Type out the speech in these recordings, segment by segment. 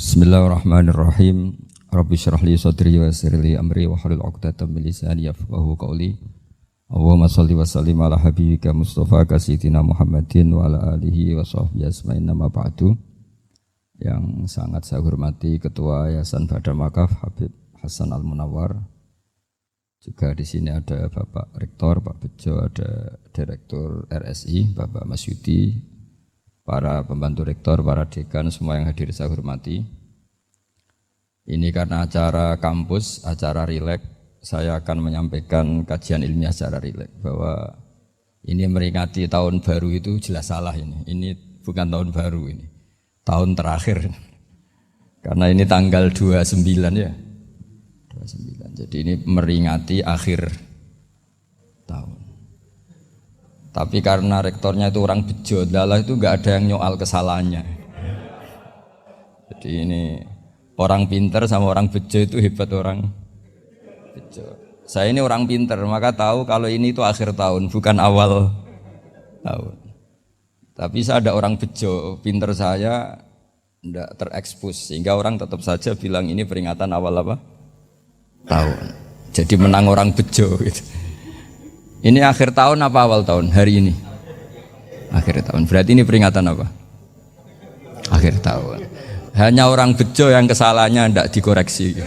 Bismillahirrahmanirrahim. Rabbi syrah li sadri wa yassir li amri wa hlul 'uqdatam min lisani yafqahu qawli. Allahumma shalli wa sallim ala habibika Mustafa sayyidina Muhammadin wa ala alihi wa sahbihi ajmain. Nama ba'du. Yang sangat saya hormati Ketua Yayasan Badan Wakaf Habib Hasan Al-Munawwar. Juga di sini ada Bapak Rektor Pak Bejo, ada Direktur RSI Bapak Mas Yudi, para pembantu rektor, para dekan, semua yang hadir saya hormati. Ini karena acara kampus, acara rileks, saya akan menyampaikan kajian ilmiah secara rileks bahwa ini meringati tahun baru itu jelas salah ini. Ini bukan tahun baru ini, tahun terakhir. Karena ini tanggal 29 ya. 29. Jadi ini meringati akhir tahun. Tapi karena rektornya itu orang bejo, adalah itu nggak ada yang nyoal kesalahannya. Jadi ini orang pinter sama orang bejo itu hebat orang bejo. Saya ini orang pinter, maka tahu kalau ini itu akhir tahun, bukan awal tahun. Tapi saya ada orang bejo, pinter saya tidak terekspos, sehingga orang tetap saja bilang ini peringatan awal apa? Tahun. Jadi menang orang bejo gitu. Ini akhir tahun apa awal tahun? Hari ini akhir tahun. Berarti ini peringatan apa? Akhir tahun. Hanya orang bejo yang kesalahannya tidak dikoreksi.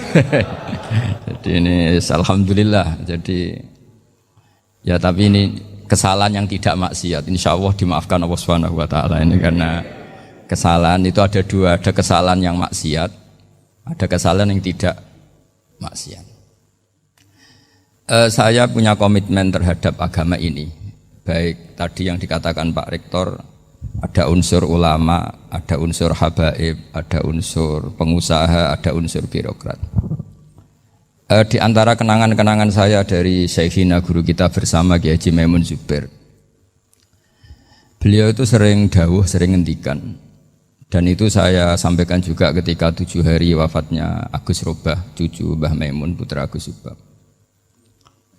Jadi ini alhamdulillah. Jadi ya tapi ini kesalahan yang tidak maksiat. Insya Allah dimaafkan Allah Subhanahu Wa Taala ini karena kesalahan itu ada dua. Ada kesalahan yang maksiat, ada kesalahan yang tidak maksiat. Saya punya komitmen terhadap agama ini. Baik tadi yang dikatakan Pak Rektor, ada unsur ulama, ada unsur habaib, ada unsur pengusaha, ada unsur birokrat. Di antara kenangan-kenangan saya dari Syekhina guru kita bersama Kiai Haji Maimun Zubair, beliau itu sering dawuh, sering ngendikan. Dan itu saya sampaikan juga ketika 7 hari wafatnya Agus Robah, cucu Mbah Maimun, putra Agus Robah.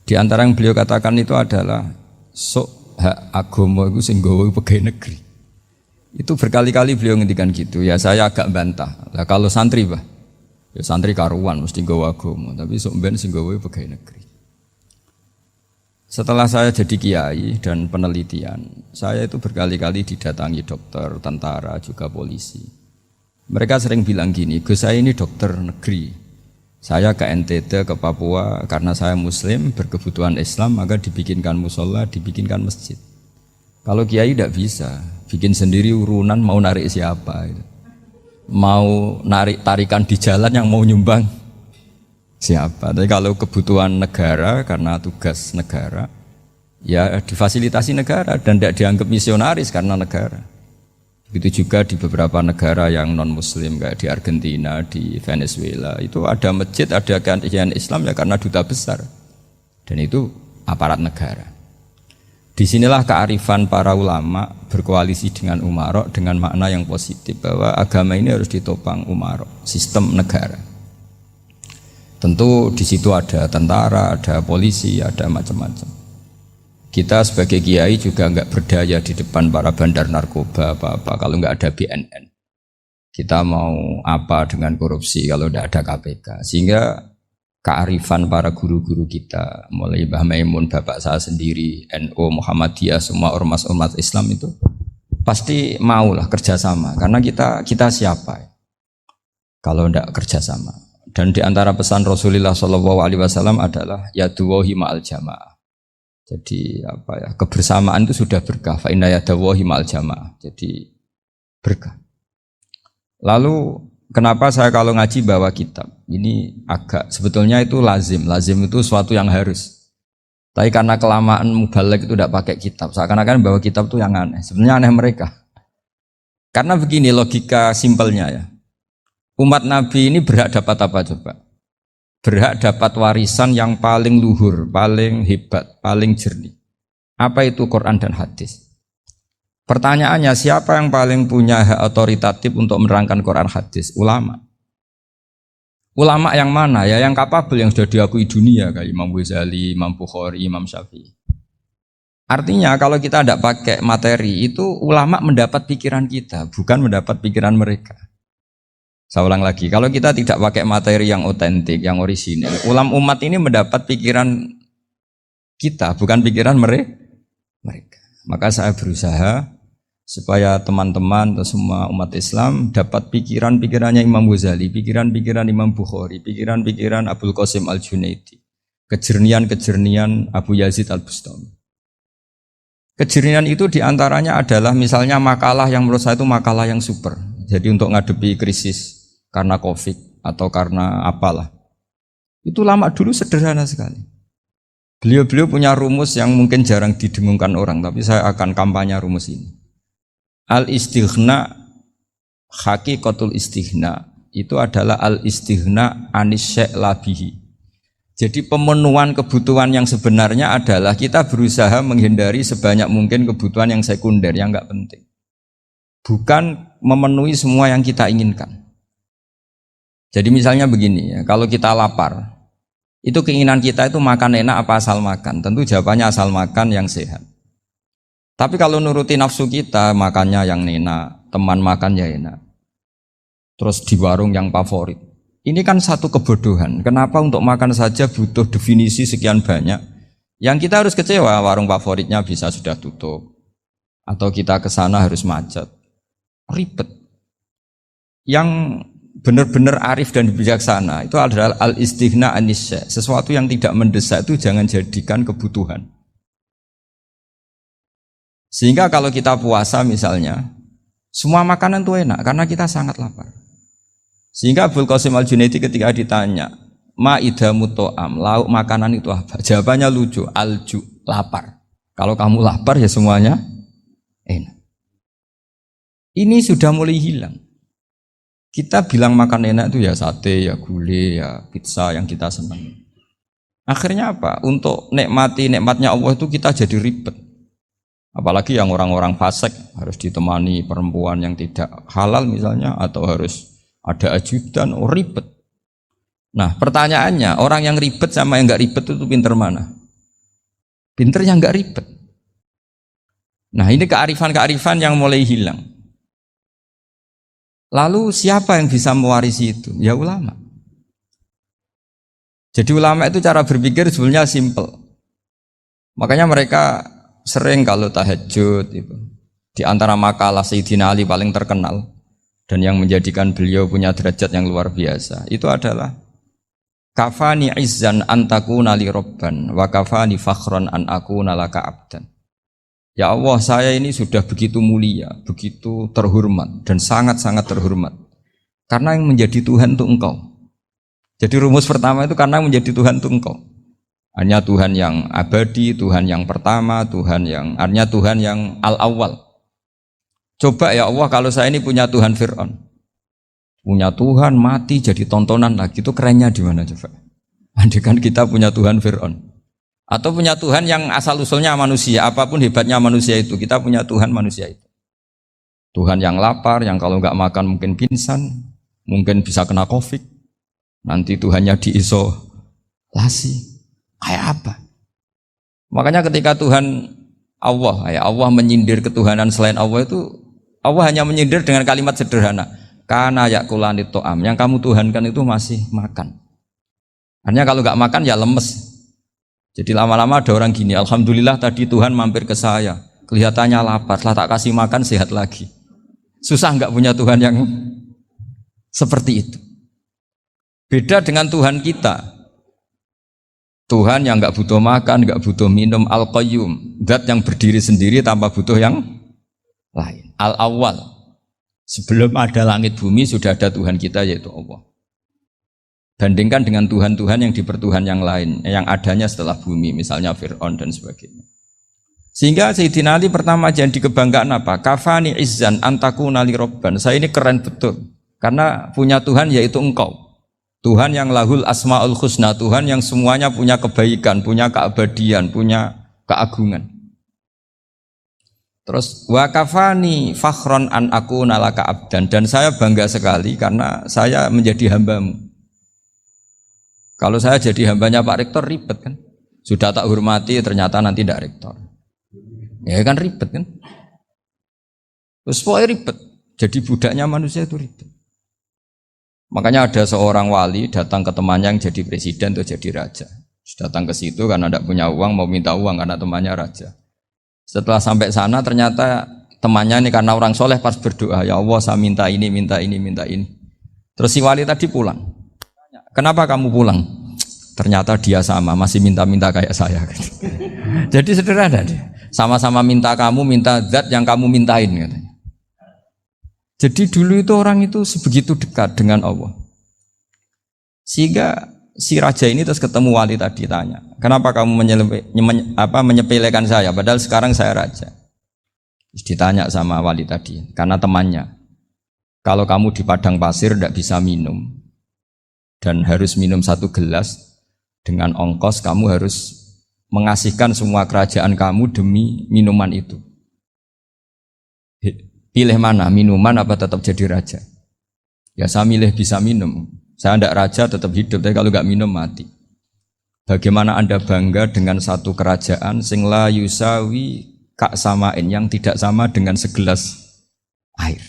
Di antara yang beliau katakan itu adalah sok hak agama itu sing gawe pegawai negeri. Itu berkali-kali beliau ngendikan gitu. Ya saya agak bantah. Lah kalau santri bah, ya santri karuan mesti gawe agama, tapi sok ben sing gawe pegawai negeri. Setelah saya jadi kiai dan penelitian, saya itu berkali-kali didatangi dokter, tentara, juga polisi. Mereka sering bilang gini, Gus saya ini dokter negeri. Saya ke NTT, ke Papua, karena saya muslim, berkebutuhan Islam, maka dibikinkan musola, dibikinkan masjid. Kalau kiai tidak bisa, bikin sendiri urunan mau narik siapa. Mau narik tarikan di jalan yang mau nyumbang siapa. Tapi kalau kebutuhan negara, karena tugas negara, ya difasilitasi negara dan tidak dianggap misionaris karena negara. Begitu juga di beberapa negara yang non-muslim kayak di Argentina, di Venezuela itu ada masjid, ada kajian Islam ya karena duta besar dan itu aparat negara. Disinilah kearifan para ulama berkoalisi dengan umarok dengan makna yang positif bahwa agama ini harus ditopang umarok, sistem negara. Tentu di situ ada tentara, ada polisi, ada macam-macam. Kita sebagai kiai juga enggak berdaya di depan para bandar narkoba apa-apa kalau enggak ada BNN. Kita mau apa dengan korupsi kalau enggak ada KPK. Sehingga kearifan para guru-guru kita, mulai Mbah Maimun, bapak saya sendiri, NU, Muhammadiyah, semua ormas-ormas Islam itu pasti maulah kerjasama. Karena kita siapa ya? Kalau enggak kerjasama. Dan di antara pesan Rasulullah SAW adalah yaduwahi ma'al jamaah. Jadi apa ya, kebersamaan itu sudah berkah. Fa inna yadallahi ma'al jamaah. Jadi berkah. Lalu kenapa saya kalau ngaji bawa kitab? Ini agak sebetulnya itu lazim. Lazim itu suatu yang harus. Tapi karena kelamaan mubalek itu tidak pakai kitab. Seakan-akan bawa kitab itu yang aneh. Sebenarnya aneh mereka. Karena begini logika simpelnya ya. Umat Nabi ini berhak dapat apa coba? Berhak dapat warisan yang paling luhur, paling hebat, paling jernih. Apa itu Quran dan hadis? Pertanyaannya, siapa yang paling punya hak otoritatif untuk menerangkan Quran hadis? Ulama. Ulama yang mana? Ya yang kapabel, yang sudah diakui dunia kayak Imam Ghazali, Imam Bukhari, Imam Syafi'i. Artinya kalau kita tidak pakai materi itu ulama mendapat pikiran kita, bukan mendapat pikiran mereka. Saya ulang lagi, kalau kita tidak pakai materi yang otentik, yang orisinil, umat ini mendapat pikiran kita, bukan pikiran mereka. Maka saya berusaha supaya teman-teman atau semua umat Islam dapat pikiran-pikirannya Imam Ghazali, pikiran-pikiran Imam Bukhari, pikiran-pikiran Abdul Qasim Al-Junaidi, kejernian-kejernian Abu Yazid Al-Bustami. Kejernian itu diantaranya adalah misalnya makalah yang menurut saya itu makalah yang super. Jadi untuk ngadepi krisis karena COVID atau karena apalah. Itu lama dulu sederhana sekali. Beliau-beliau punya rumus yang mungkin jarang didengungkan orang, tapi saya akan kampanye rumus ini. Al-istighna, hakikatul istighna, itu adalah al-istighna anis syek labihi. Jadi pemenuhan kebutuhan yang sebenarnya adalah kita berusaha menghindari sebanyak mungkin kebutuhan yang sekunder, yang enggak penting. Bukan memenuhi semua yang kita inginkan. Jadi misalnya begini ya, kalau kita lapar, itu keinginan kita itu makan enak apa asal makan? Tentu jawabannya asal makan yang sehat. Tapi kalau nuruti nafsu kita, makannya yang enak, teman makan ya enak. Terus di warung yang favorit. Ini kan satu kebodohan. Kenapa untuk makan saja butuh definisi sekian banyak? Yang kita harus kecewa, warung favoritnya bisa sudah tutup. Atau kita ke sana harus macet. Ribet. Yang benar-benar arif dan bijaksana itu adalah al-istighna anisya. Sesuatu yang tidak mendesak itu jangan jadikan kebutuhan. Sehingga kalau kita puasa misalnya, semua makanan itu enak karena kita sangat lapar. Sehingga Abdul Qasim Al-Junaidi ketika ditanya, ma'idamu to'am, lauk makanan itu apa? Jawabannya lucu, alju, lapar. Kalau kamu lapar ya semuanya enak. Ini sudah mulai hilang. Kita bilang makan enak itu ya sate, ya gulai, ya pizza yang kita senang. Akhirnya apa? Untuk nikmati nikmatnya Allah itu kita jadi ribet. Apalagi yang orang-orang fasik harus ditemani perempuan yang tidak halal misalnya, atau harus ada ajudan, ribet. Nah pertanyaannya, orang yang ribet sama yang enggak ribet itu pinter mana? Pinter yang enggak ribet. Nah ini kearifan-kearifan yang mulai hilang. Lalu siapa yang bisa mewarisi itu? Ya ulama. Jadi ulama itu cara berpikir sebenarnya simple. Makanya mereka sering kalau tahajud itu, di antara makalah Sayyidina Ali paling terkenal dan yang menjadikan beliau punya derajat yang luar biasa itu adalah kafani izzan antakuna li robban wa kafani fakhran an akuna laka abdan. Ya Allah, saya ini sudah begitu mulia, begitu terhormat dan sangat-sangat terhormat karena yang menjadi Tuhan itu Engkau. Jadi rumus pertama itu karena menjadi Tuhan itu Engkau. Hanya Tuhan yang abadi, Tuhan yang pertama, hanya Tuhan yang al-awwal. Coba ya Allah, kalau saya ini punya Tuhan Fir'aun, punya Tuhan mati jadi tontonan lagi, itu kerennya di mana coba? Andai kan kita punya Tuhan Fir'aun, atau punya Tuhan yang asal usulnya manusia, apapun hebatnya manusia itu, kita punya Tuhan manusia itu. Tuhan yang lapar, yang kalau nggak makan mungkin pingsan, mungkin bisa kena COVID, nanti Tuhannya diisolasi. Kayak apa? Makanya ketika Tuhan Allah, ya Allah menyindir ketuhanan selain Allah itu, Allah hanya menyindir dengan kalimat sederhana, kana yakulani to'am, yang kamu tuhankan itu masih makan. Artinya kalau nggak makan ya lemes. Jadi lama-lama ada orang gini, alhamdulillah tadi Tuhan mampir ke saya, kelihatannya lapar, setelah tak kasih makan sehat lagi. Susah nggak punya Tuhan yang seperti itu. Beda dengan Tuhan kita. Tuhan yang nggak butuh makan, nggak butuh minum, al-qayyum, zat yang berdiri sendiri tanpa butuh yang lain. Al-awwal, sebelum ada langit bumi sudah ada Tuhan kita yaitu Allah. Bandingkan dengan Tuhan-Tuhan yang dipertuhan yang lain, yang adanya setelah bumi, misalnya Fir'aun dan sebagainya. Sehingga Sayyidina Ali pertama jadi kebanggaan apa? Kafani izzan antakuna li robban. Saya ini keren betul, karena punya Tuhan yaitu Engkau. Tuhan yang lahul asma'ul husna, Tuhan yang semuanya punya kebaikan, punya keabadian, punya keagungan. Terus wa kafani fakhron an akuna laka abdan, dan saya bangga sekali karena saya menjadi hambamu. Kalau saya jadi hambanya Pak Rektor ribet kan? Sudah tak hormati ternyata nanti tidak rektor. Ya kan ribet kan? Terus pokoknya ribet. Jadi budaknya manusia itu ribet. Makanya ada seorang wali datang ke temannya yang jadi presiden atau jadi raja. Datang ke situ karena tidak punya uang, mau minta uang karena temannya raja. Setelah sampai sana ternyata temannya ini karena orang soleh pas berdoa, ya Allah saya minta ini, minta ini, minta ini. Terus si wali tadi pulang. Kenapa kamu pulang? Ternyata dia sama, masih minta-minta kayak saya. Jadi sederhana dia. Sama-sama minta kamu, minta zat yang kamu mintain katanya. Jadi dulu itu orang itu sebegitu dekat dengan Allah. Sehingga si raja ini terus ketemu wali tadi tanya, kenapa kamu menyepelekan saya padahal sekarang saya raja. Terus ditanya sama wali tadi, karena temannya, kalau kamu di padang pasir tidak bisa minum dan harus minum 1 gelas, dengan ongkos kamu harus mengasihkan semua kerajaan kamu demi minuman itu. Pilih mana, minuman apa tetap jadi raja? Ya saya milih bisa minum. Saya tidak raja tetap hidup, tapi kalau nggak minum mati. Bagaimana Anda bangga dengan satu kerajaan sing la yusawi kak samain, yang tidak sama dengan segelas air.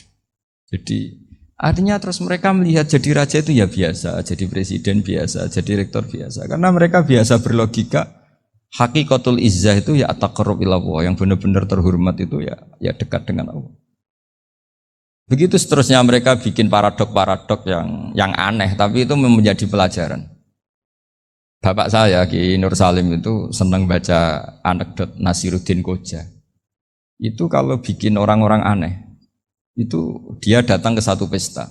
Jadi artinya terus mereka melihat jadi raja itu ya biasa, jadi presiden biasa, jadi rektor biasa. Karena mereka biasa berlogika, hakikatul izzah itu ya taqarrub ila Allah, yang benar-benar terhormat itu ya dekat dengan Allah. Begitu seterusnya mereka bikin paradok-paradok yang aneh, tapi itu menjadi pelajaran. Bapak saya Ki Nur Salim itu senang baca anekdot Nasiruddin Koja. Itu kalau bikin orang-orang aneh, itu dia datang ke satu pesta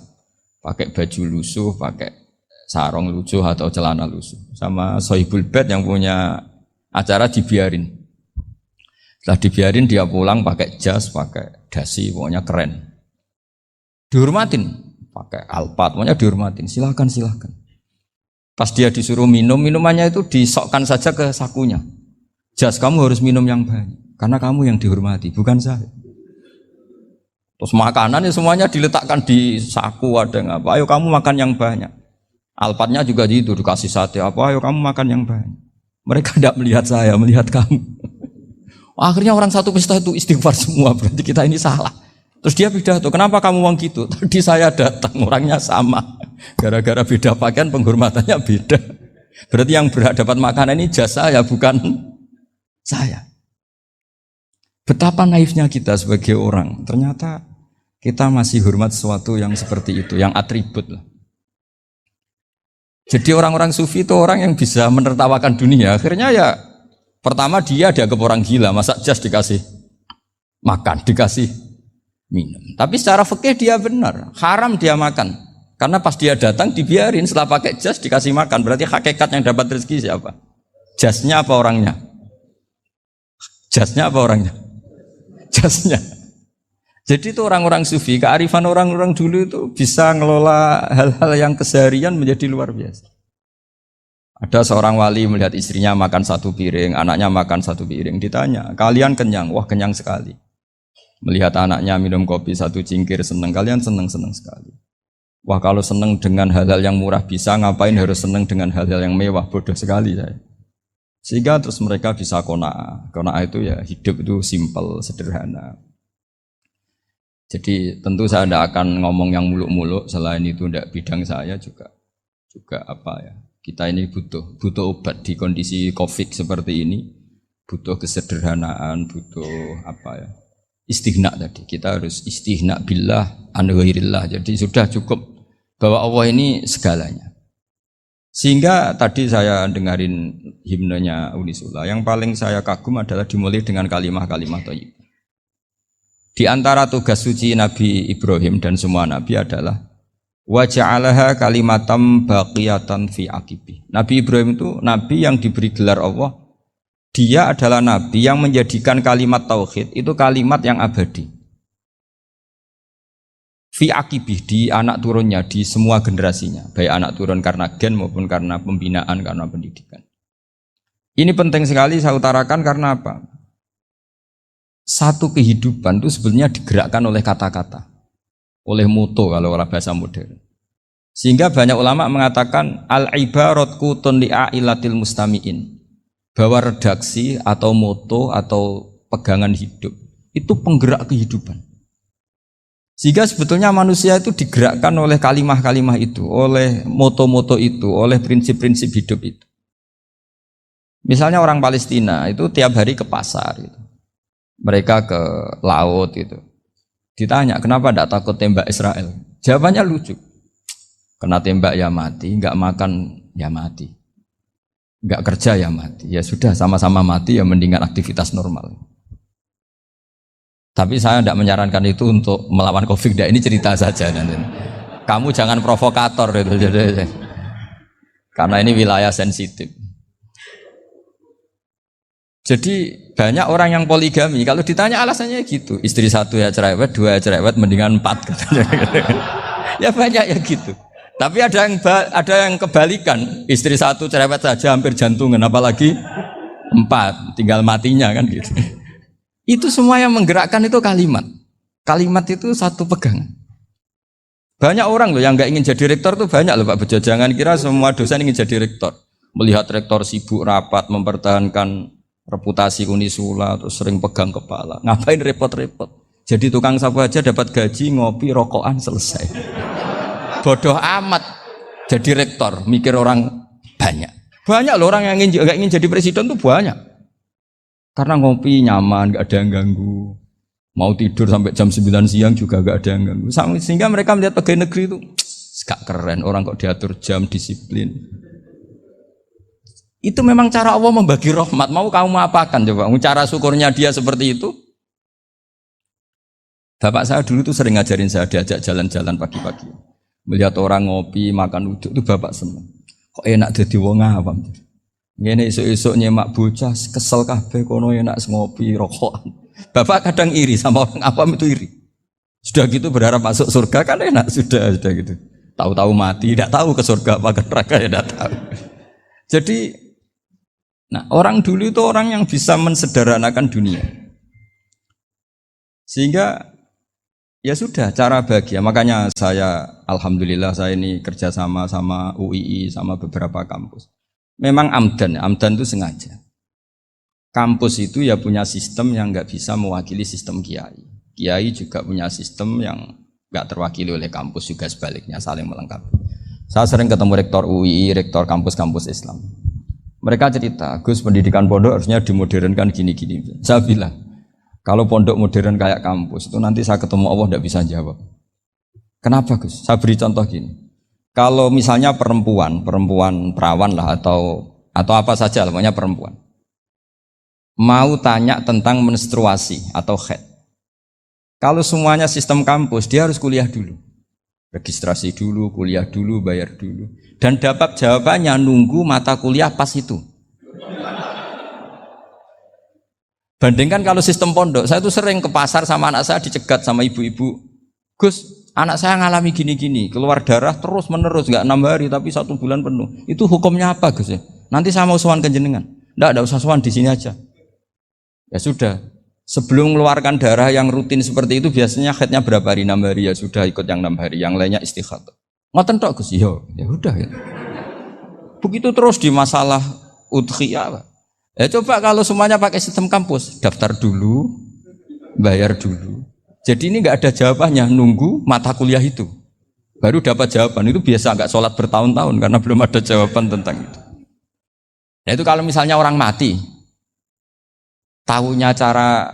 pakai baju lusuh, pakai sarung lusuh atau celana lusuh, sama Sohibul Bait yang punya acara dibiarin. Setelah dibiarin dia pulang pakai jas, pakai dasi, pokoknya keren, dihormatin, pakai alpat, pokoknya dihormatin, silahkan. Pas dia disuruh minum, minumannya itu disokkan saja ke sakunya. Jas, kamu harus minum yang banyak karena kamu yang dihormati, bukan saya. Terus makanan semuanya diletakkan di saku, ada yang apa, ayo kamu makan yang banyak. Alpatnya juga gitu, dikasih sate apa, ayo kamu makan yang banyak. Mereka tidak melihat saya, melihat kamu. Akhirnya orang satu pesta itu istighfar semua, berarti kita ini salah. Terus dia pidato, kenapa kamu uang gitu? Tadi saya datang, orangnya sama. Gara-gara beda pakaian, penghormatannya beda. Berarti yang berhak dapat makanan ini jasa ya, bukan saya. Betapa naifnya kita sebagai orang. Ternyata kita masih hormat sesuatu yang seperti itu, yang atribut lah. Jadi orang-orang sufi itu orang yang bisa menertawakan dunia. Akhirnya ya pertama dia dianggap orang gila, masa jas dikasih makan, dikasih minum. Tapi secara fikih dia benar, haram dia makan. Karena pas dia datang dibiarin, setelah pakai jas dikasih makan. Berarti hakikat yang dapat rezeki siapa? Jasnya apa orangnya? Jasnya apa orangnya? Jasnya. Jadi itu orang-orang sufi, kearifan orang-orang dulu itu bisa ngelola hal-hal yang keseharian menjadi luar biasa. Ada seorang wali melihat istrinya makan 1 piring, anaknya makan 1 piring, ditanya, kalian kenyang? Wah kenyang sekali. Melihat anaknya minum kopi 1 cingkir, senang, kalian senang sekali. Wah kalau senang dengan hal-hal yang murah bisa, ngapain harus senang dengan hal-hal yang mewah, bodoh sekali saya. Sehingga terus mereka bisa qanaah. Qanaah itu ya hidup itu simpel, sederhana. Jadi tentu saya tidak akan ngomong yang muluk-muluk, selain itu tidak bidang saya juga apa ya. Kita ini butuh obat di kondisi Covid seperti ini, butuh kesederhanaan, butuh apa ya. Istighna tadi. Kita harus istighna billah an ghairillah. Jadi sudah cukup bahwa Allah ini segalanya. Sehingga tadi saya dengarin himnenya Unisula, yang paling saya kagum adalah dimulai dengan kalimat-kalimat thayyibah. Di antara tugas suci Nabi Ibrahim dan semua Nabi adalah wa ja'alaha kalimatam baqiyatan fi aqibi. Nabi Ibrahim itu Nabi yang diberi gelar Allah. Dia adalah Nabi yang menjadikan kalimat tauhid itu kalimat yang abadi. Fi akibih, di anak turunnya, di semua generasinya, baik anak turun karena gen maupun karena pembinaan, karena pendidikan. Ini penting sekali saya utarakan karena apa? Satu kehidupan itu sebenarnya digerakkan oleh kata-kata, oleh moto kalau orang bahasa modern. Sehingga banyak ulama mengatakan al-ibarat kutun li'ailatil mustami'in, bahwa redaksi atau moto atau pegangan hidup itu penggerak kehidupan. Sehingga sebetulnya manusia itu digerakkan oleh kalimah-kalimah itu, oleh moto-moto itu, oleh prinsip-prinsip hidup itu. Misalnya orang Palestina itu tiap hari ke pasar gitu. Mereka ke laut gitu. Ditanya, kenapa tidak takut tembak Israel? Jawabannya lucu. Kena tembak ya mati, nggak makan ya mati. Nggak kerja ya mati. Ya sudah, sama-sama mati ya mendingan aktivitas normal. Tapi saya tidak menyarankan itu untuk melawan COVID. Ini cerita saja nanti. Kamu jangan provokator itu. Karena ini wilayah sensitif. Jadi banyak orang yang poligami. Kalau ditanya alasannya gitu, istri satu ya cerewet, dua ya cerewet, mendingan 4 katanya. Ya banyak ya gitu. Tapi ada yang kebalikan, istri satu cerewet saja hampir jantungan, apalagi 4, tinggal matinya kan gitu. Itu semua yang menggerakkan itu kalimat. Kalimat itu satu pegangan. Banyak orang loh yang nggak ingin jadi rektor tuh banyak loh Pak Bejo. Jangan kira semua dosen ingin jadi rektor. Melihat rektor sibuk rapat mempertahankan reputasi Unisula terus sering pegang kepala. Ngapain repot-repot? Jadi tukang sapu aja dapat gaji, ngopi, rokokan selesai. Bodoh amat jadi rektor, mikir orang banyak. Banyak loh orang yang nggak ingin jadi presiden tuh banyak. Karena ngopi nyaman, gak ada yang ganggu. Mau tidur sampai jam 9 siang juga gak ada yang ganggu. Sehingga mereka melihat pegawai negeri itu gak keren, orang kok diatur jam, disiplin. Itu memang cara Allah membagi rahmat. Mau kamu apakan coba? Cara syukurnya dia seperti itu. Bapak saya dulu tuh sering ngajarin saya, diajak jalan-jalan pagi-pagi. Melihat orang ngopi, makan uduk itu bapak seneng. Kok enak jadi wong awam. Ngene esuk-esuk nyemak bocah kesel kabeh kono enak ngopi rokokan. Bapak kadang iri sama orang awam itu iri. Sudah gitu berharap masuk surga kan enak sudah gitu. Tahu-tahu mati, tidak tahu ke surga apa ke neraka ya tidak tahu. Jadi orang dulu itu orang yang bisa mensederhanakan dunia. Sehingga ya sudah cara bahagia. Makanya saya alhamdulillah saya ini kerjasama sama UII sama beberapa kampus. Memang amdan itu sengaja. Kampus itu ya punya sistem yang nggak bisa mewakili sistem kiai. Kiai juga punya sistem yang nggak terwakili oleh kampus juga sebaliknya saling melengkapi. Saya sering ketemu rektor UI, rektor kampus-kampus Islam. Mereka cerita, Gus pendidikan pondok harusnya dimodernkan gini-gini. Saya bilang, kalau pondok modern kayak kampus itu nanti saya ketemu Allah nggak bisa jawab. Kenapa Gus? Saya beri contoh gini. Kalau misalnya perempuan perawan lah atau apa saja, namanya perempuan, mau tanya tentang menstruasi atau haid. Kalau semuanya sistem kampus, dia harus kuliah dulu, registrasi dulu, kuliah dulu, bayar dulu, dan dapat jawabannya nunggu mata kuliah pas itu. Bandingkan kalau sistem pondok, saya tuh sering ke pasar sama anak saya dicegat sama ibu-ibu, Gus. Anak saya ngalami gini-gini, keluar darah terus menerus, nggak 6 hari tapi 1 bulan penuh. Itu hukumnya apa Gus ya? Nanti saya mau sowan ke jenengan. Nggak usah sowan di sini aja. Ya sudah. Sebelum mengeluarkan darah yang rutin seperti itu biasanya haidnya berapa hari? 6 hari ya sudah ikut yang 6 hari, yang lainnya istikhadah. Ngoten tok Gus, ya udah ya. Begitu terus di masalah udhiyah. Ya coba kalau semuanya pakai sistem kampus, daftar dulu, bayar dulu. Jadi ini nggak ada jawabannya, nunggu mata kuliah itu baru dapat jawaban. Itu biasa nggak sholat bertahun-tahun karena belum ada jawaban tentang itu. Nah itu kalau misalnya orang mati, tahunya cara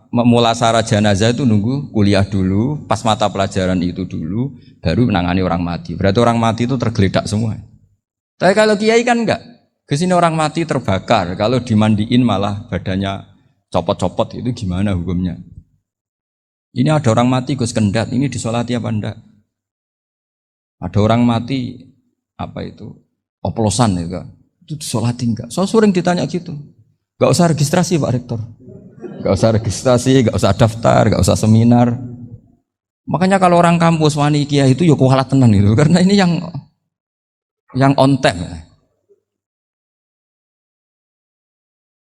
memulasara jenazah itu nunggu kuliah dulu, pas mata pelajaran itu dulu, baru menangani orang mati. Berarti orang mati itu tergeledak semua. Tapi kalau kiai kan enggak. Kesini orang mati terbakar, kalau dimandiin malah badannya copot-copot, itu gimana hukumnya? Ini ada orang mati Gus Kendat, ini disolati apa enggak? Ada orang mati oplosan ya, itu disolati enggak? So sering ditanya gitu. Enggak usah registrasi Pak Rektor. Enggak usah registrasi, enggak usah daftar, enggak usah seminar. Makanya kalau orang kampus wani kiai itu ya kualat tenan itu, karena ini yang on time.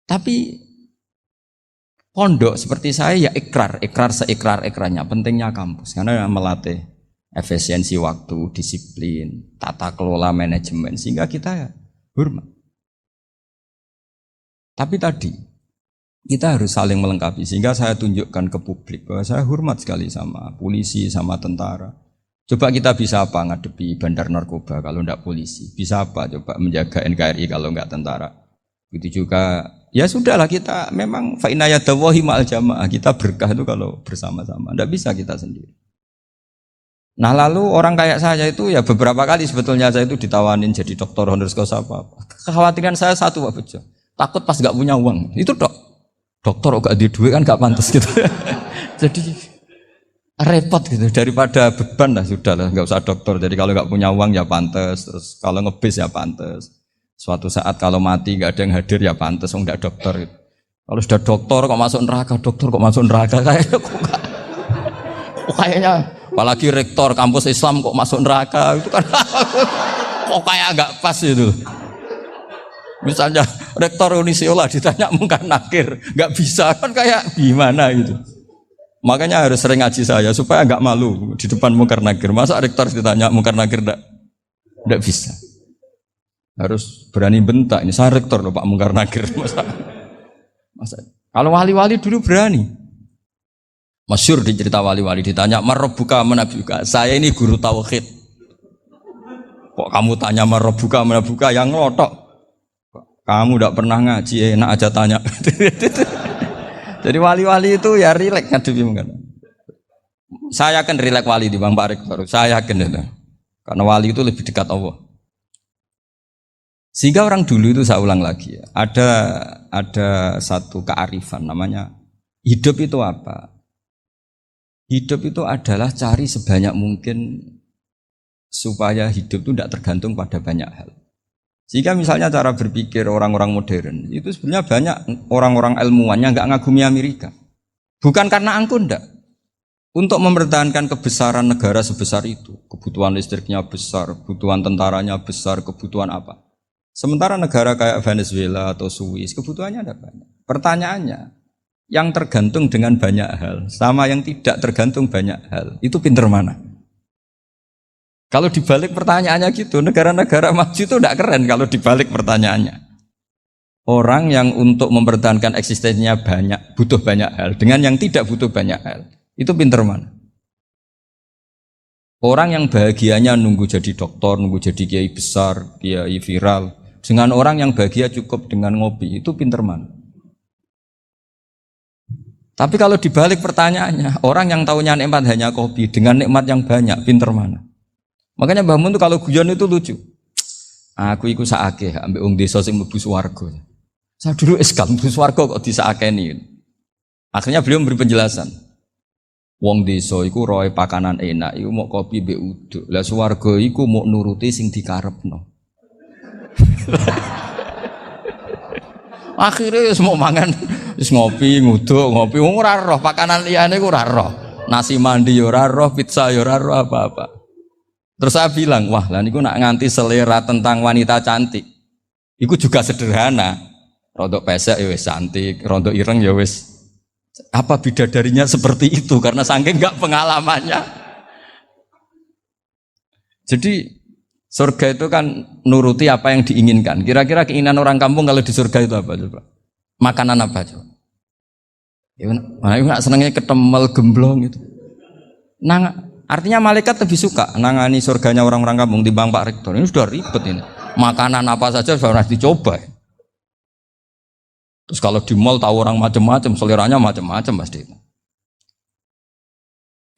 Tapi pondok seperti saya ya ikrar seikrar-ikrarnya pentingnya kampus karena melatih efisiensi waktu, disiplin, tata kelola manajemen sehingga kita ya hormat. Tapi tadi Kita harus saling melengkapi sehingga saya tunjukkan ke publik bahwa saya hormat sekali sama polisi, sama tentara. Coba kita bisa apa ngadepi bandar narkoba kalau enggak polisi? Bisa apa coba menjaga NKRI kalau enggak tentara? Begitu juga ya sudahlah kita memang fa inna yadallahi ma'al jamaah. Kita berkah itu kalau bersama-sama. Enggak bisa kita sendiri. Nah lalu orang kayak saya itu ya beberapa kali sebetulnya saya itu ditawanin jadi dokter honoris causa apa. Kekhawatiran saya satu Pak Bejo. Takut pas enggak punya uang. Itu dokter gak di duit kan gak pantas gitu. Jadi repot gitu daripada beban lah sudah lah nggak usah dokter. Jadi kalau nggak punya uang ya pantas, terus kalau ngebis ya pantas. Suatu saat kalau mati nggak ada yang hadir ya pantas, nggak dokter. Gitu. Kalau sudah dokter kok masuk neraka, dokter kok masuk neraka kayaknya apalagi rektor kampus Islam kok masuk neraka itu kan kok kayak nggak pas itu. Misalnya rektor Unisiola ditanya mungkar nakir, nggak bisa kan kayak gimana gitu. Makanya harus sering ngaji saya supaya nggak malu di depan mungkar nakir. Masa rektor ditanya mungkar nakir nggak bisa. Harus berani bentak. Ini saya rektor loh Pak mungkar nakir. Masa. Kalau wali-wali dulu berani. Masyhur di cerita wali-wali ditanya marabbuka manabuka. Saya ini guru tauhid. Kok kamu tanya marabbuka manabuka yang ngelotok? Kamu tidak pernah ngaji, enak aja tanya. Jadi wali-wali itu ya rileks ngadepi mungkin. Saya akan rileks wali di Bang Pak Rektor. Saya yakin itu. Karena wali itu lebih dekat Allah. Sehingga orang dulu itu saya ulang lagi ya, ada satu kearifan namanya hidup itu apa? Hidup itu adalah cari sebanyak mungkin supaya hidup itu tidak tergantung pada banyak hal. Jika misalnya cara berpikir orang-orang modern itu sebenarnya banyak orang-orang ilmuwan yang nggak ngagumi Amerika, bukan karena angkuh ndak. Untuk mempertahankan kebesaran negara sebesar itu, kebutuhan listriknya besar, kebutuhan tentaranya besar, kebutuhan apa? Sementara negara kayak Venezuela atau Swiss kebutuhannya ada banyak. Pertanyaannya, yang tergantung dengan banyak hal sama yang tidak tergantung banyak hal itu pinter mana? Kalau dibalik pertanyaannya gitu, negara-negara maju itu tidak keren kalau dibalik pertanyaannya. Orang yang untuk mempertahankan eksistensinya banyak, butuh banyak hal, dengan yang tidak butuh banyak hal, itu pinter mana? Orang yang bahagianya nunggu jadi dokter, nunggu jadi kiai besar, kiai viral, dengan orang yang bahagia cukup dengan ngopi, itu pinter mana? Tapi kalau dibalik pertanyaannya, orang yang tahunya nikmat hanya kopi, dengan nikmat yang banyak, pinter mana? Makanya Mbah Mun tuh kalau guyon itu lucu. Aku iku sakake ambek wong desa sing mlebu swarga. Saya dulu eskal mlebu swarga kok disakeni. Akhirnya beliau memberi penjelasan. Wong desa iku roe pakanan enak, iku mau kopi mbek uduk. Lah swarga iku mau nuruti sing dikarepno. Akhirnya wis mau mangan, wis ngopi, nguduk, ngopi wong ora roh pakanan liyane ku ora roh. Nasi mandi yo ora roh, pizza yo ora roh apa-apa. Terus saya bilang, wah lah niku nak nganti selera tentang wanita cantik. Iku juga sederhana. Rontok pesek ya wis cantik, rontok ireng ya wis. Apa bidadarinya seperti itu karena saking enggak pengalamannya. Jadi surga itu kan nuruti apa yang diinginkan. Kira-kira keinginan orang kampung kalau di surga itu apa coba? Makanan apa coba? Ya mana senengnya ketemel gemblong itu. Artinya malaikat lebih suka nangani surganya orang-orang kampung di Bang Pak Rektor. Ini sudah ribet ini. Makanan apa saja sudah harus dicoba. Terus kalau di mall tahu orang macam-macam, seleranya macam-macam pasti.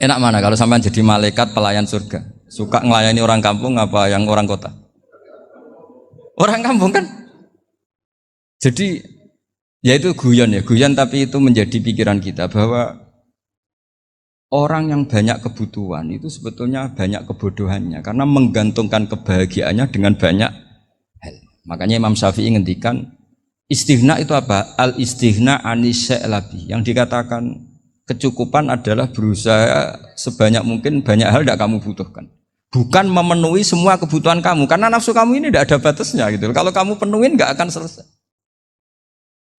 Enak mana kalau sampai jadi malaikat pelayan surga? Suka ngelayani orang kampung apa yang orang kota? Orang kampung kan? Jadi ya itu guyon ya, guyon tapi itu menjadi pikiran kita bahwa orang yang banyak kebutuhan itu sebetulnya banyak kebodohannya karena menggantungkan kebahagiaannya dengan banyak hal. Makanya Imam Syafi'i ngendikan istighna itu apa? Al istighna anisya'labi. Yang dikatakan kecukupan adalah berusaha sebanyak mungkin banyak hal tidak kamu butuhkan. Bukan memenuhi semua kebutuhan kamu karena nafsu kamu ini tidak ada batasnya gitu. Kalau kamu penuhin nggak akan selesai.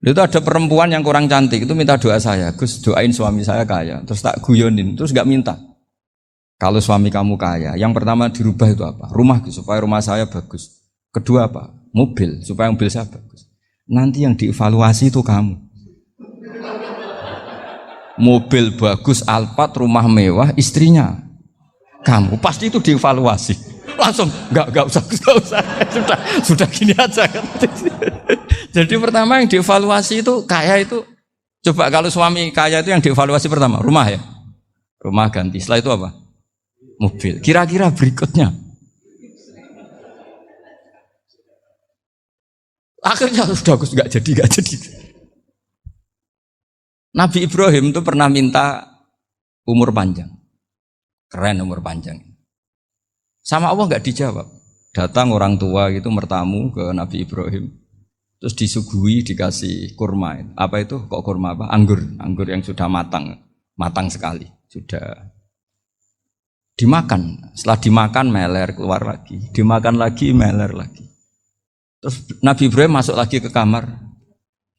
Itu ada perempuan yang kurang cantik itu minta doa saya, Gus doain suami saya kaya, terus tak guyonin, terus nggak minta. Kalau suami kamu kaya, yang pertama dirubah itu apa? Rumah supaya rumah saya bagus. Kedua apa? Mobil supaya mobil saya bagus. Nanti yang dievaluasi itu kamu. mobil bagus, Alphard, rumah mewah, istrinya kamu, pasti itu dievaluasi. Langsung enggak usah sudah gini aja kan. Jadi pertama yang dievaluasi itu kaya itu, coba kalau suami kaya itu yang dievaluasi pertama rumah ya, rumah ganti, setelah itu apa, mobil. Kira-kira berikutnya akhirnya sudah nggak jadi. Nabi Ibrahim itu pernah minta umur panjang, keren umur panjang. Sama Allah nggak dijawab. Datang orang tua gitu mertamu ke Nabi Ibrahim, terus disuguhi dikasih kurma. Apa itu? Kok kurma apa? Anggur yang sudah matang sekali, sudah dimakan. Setelah dimakan meler keluar lagi, dimakan lagi meler lagi. Terus Nabi Ibrahim masuk lagi ke kamar.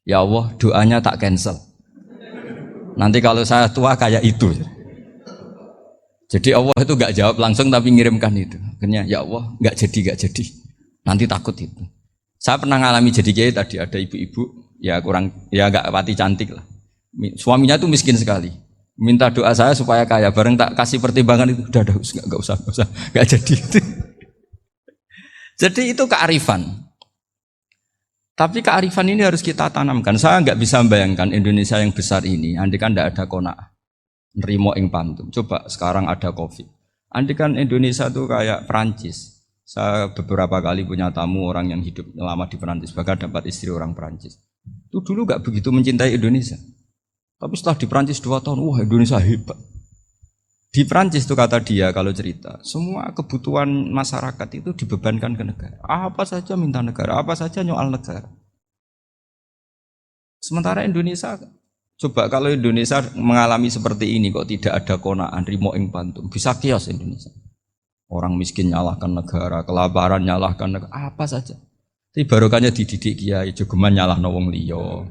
Ya Allah, doanya tak cancel. Nanti kalau saya tua kayak itu. Jadi Allah itu nggak jawab langsung tapi ngirimkan itu. Akhirnya ya Allah nggak jadi. Nanti takut itu. Saya pernah ngalami jadi kiai tadi, ada ibu-ibu ya kurang ya nggak pati cantik lah. Suaminya tuh miskin sekali. Minta doa saya supaya kaya. Bareng tak kasih pertimbangan itu udah nggak usah nggak jadi. Jadi itu kearifan. Tapi kearifan ini harus kita tanamkan. Saya nggak bisa membayangkan Indonesia yang besar ini, andai kan tidak ada qanaah, nerimo ing pantum. Coba sekarang ada Covid. Andai kan Indonesia itu kayak Perancis. Saya beberapa kali punya tamu orang yang hidup lama di Perancis, bahkan dapat istri orang Perancis. Itu dulu nggak begitu mencintai Indonesia. Tapi setelah di Perancis 2 tahun, wah Indonesia hebat. Di Perancis itu kata dia kalau cerita, semua kebutuhan masyarakat itu dibebankan ke negara. Apa saja minta negara, apa saja nyoal negara. Sementara Indonesia, coba kalau Indonesia mengalami seperti ini kok tidak ada qanaah rimo ing pantum, bisa kios Indonesia. Orang miskin nyalahkan negara, kelaparan nyalahkan negara, apa saja. Tapi barokahnya dididik kiai, jogeman nyalahno wong liya.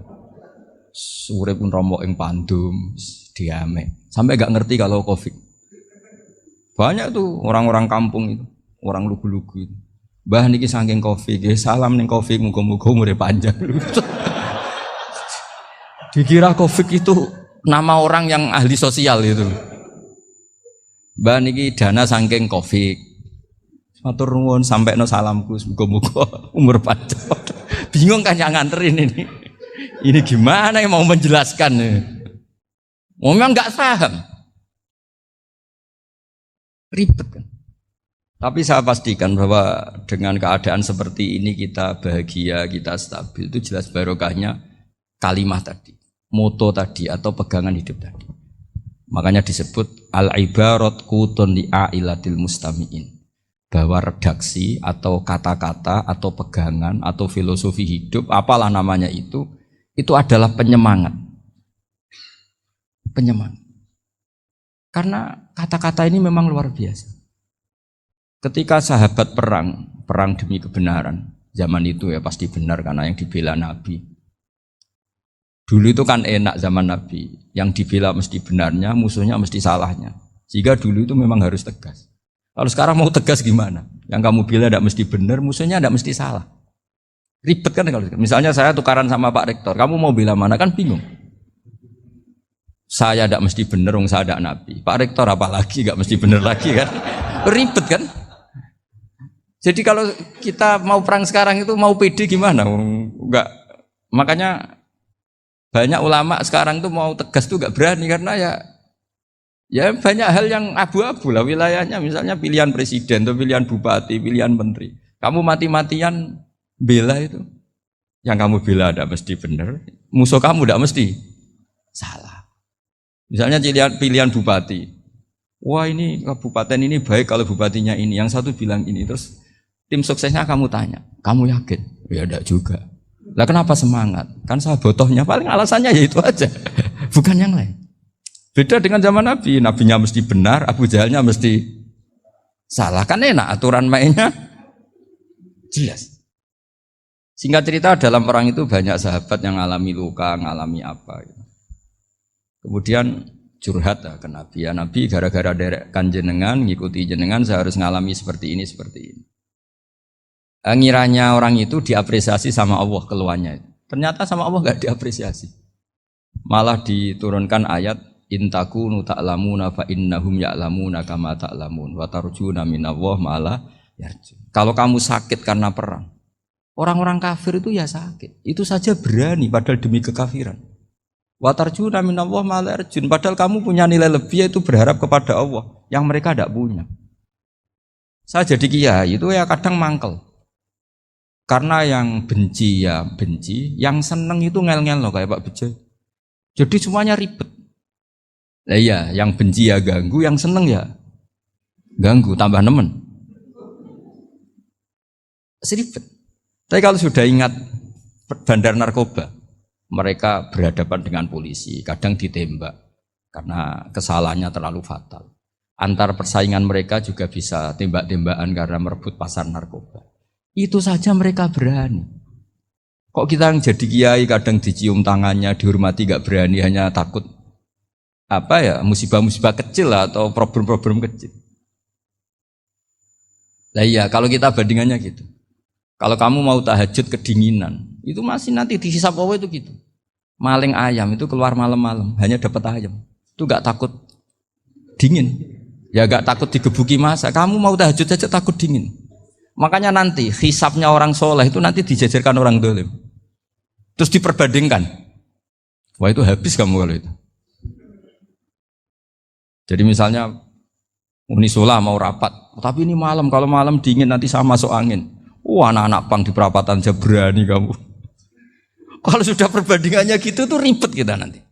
Urip pun romo ing pandum, diame. Sampai gak ngerti kalau Covid. Banyak tuh orang-orang kampung itu, orang lugu-lugu itu. Mbah niki saking Covid, salam ning Covid, muga-muga umure panjang. Dikira Covid itu nama orang yang ahli sosial itu. Mbah niki dana saking Covid. Matur nuwun sampekno salamku, muga-muga umur panjang. Bingung kan yang nganterin ini. Ini gimana yang mau menjelaskan? Memang nggak paham. Ribet kan. Tapi saya pastikan bahwa dengan keadaan seperti ini kita bahagia, kita stabil, itu jelas barokahnya kalimat tadi, moto tadi atau pegangan hidup tadi. Makanya disebut al-ibarat qutun li'ailatil mustami'in, bahwa redaksi atau kata-kata atau pegangan atau filosofi hidup, apalah namanya itu adalah penyemangat. Penyemangat. Karena kata-kata ini memang luar biasa. Ketika sahabat perang demi kebenaran, zaman itu ya pasti benar karena yang dibela Nabi. Dulu itu kan enak zaman Nabi, yang dibela mesti benarnya, musuhnya mesti salahnya. Sehingga dulu itu memang harus tegas. Kalau sekarang mau tegas gimana? Yang kamu bela tidak mesti benar, musuhnya tidak mesti salah. Ribet kan kalau misalnya saya tukaran sama Pak Rektor, kamu mau bela mana kan bingung. Saya tidak mesti benar, saya tidak Nabi. Pak Rektor apalagi nggak mesti benar lagi kan? Ribet kan? Jadi kalau kita mau perang sekarang itu mau pede gimana? Enggak. Makanya banyak ulama sekarang tuh mau tegas tuh nggak berani karena ya banyak hal yang abu-abu lah wilayahnya. Misalnya pilihan presiden atau pilihan bupati, pilihan menteri. Kamu mati-matian bela itu, yang kamu bela tidak mesti benar, musuh kamu tidak mesti salah. Misalnya pilihan bupati, wah ini kabupaten ini baik kalau bupatinya ini, yang satu bilang ini, terus tim suksesnya kamu tanya, kamu yakin? Ya tidak juga. Lah kenapa semangat? Kan saya botohnya, paling alasannya ya itu aja, bukan yang lain. Beda dengan zaman Nabi, Nabinya mesti benar, Abu Jahalnya mesti salah, kan enak aturan mainnya jelas. Singkat cerita dalam perang itu banyak sahabat yang ngalami luka, ngalami apa gitu. Kemudian curhat ke Nabi, ya Nabi gara-gara derekkan jenengan, ngikuti jenengan saya harus ngalami seperti ini. Ngiranya orang itu diapresiasi sama Allah keluarnya. Ternyata sama Allah gak diapresiasi. Malah diturunkan ayat intakunu ta'lamuna fa innahum ya'lamuna kama ta'lamun wa tarjuna minallah ma'ala yarjun. Kalau kamu sakit karena perang, orang-orang kafir itu ya sakit. Itu saja berani padahal demi kekafiran. Wa tarjuna minallah ma'ala yarjun. Padahal kamu punya nilai lebih yaitu berharap kepada Allah yang mereka tidak punya. Saya jadi kiai itu ya kadang mangkel. Karena yang benci ya benci, yang seneng itu ngel-ngel loh kayak Pak Bejo. Jadi semuanya ribet. Lah iya, yang benci ya ganggu, yang seneng ya ganggu, tambah nemen. Seribet. Tapi kalau sudah ingat bandar narkoba, mereka berhadapan dengan polisi, kadang ditembak karena kesalahannya terlalu fatal. Antar persaingan mereka juga bisa tembak-tembakan karena merebut pasar narkoba. Itu saja mereka berani. Kok kita yang jadi kiai kadang dicium tangannya, dihormati gak berani, hanya takut apa ya, musibah-musibah kecil lah, atau problem-problem kecil. Lah iya, kalau kita bandingannya gitu. Kalau kamu mau tahajud kedinginan, itu masih nanti dihisab Allah itu gitu. Maling ayam itu keluar malam-malam, hanya dapat ayam. Itu gak takut dingin. Ya gak takut digebuki masa. Kamu mau tahajud saja takut dingin. Makanya nanti hisabnya orang soleh itu nanti dijajarkan orang dolim. Terus diperbandingkan. Wah itu habis kamu kalau itu. Jadi misalnya Unisula mau rapat, tapi ini malam, kalau malam dingin nanti sama masuk angin. Wah anak-anak pang di perapatan aja berani kamu. Kalau sudah perbandingannya gitu tuh ribet kita nanti.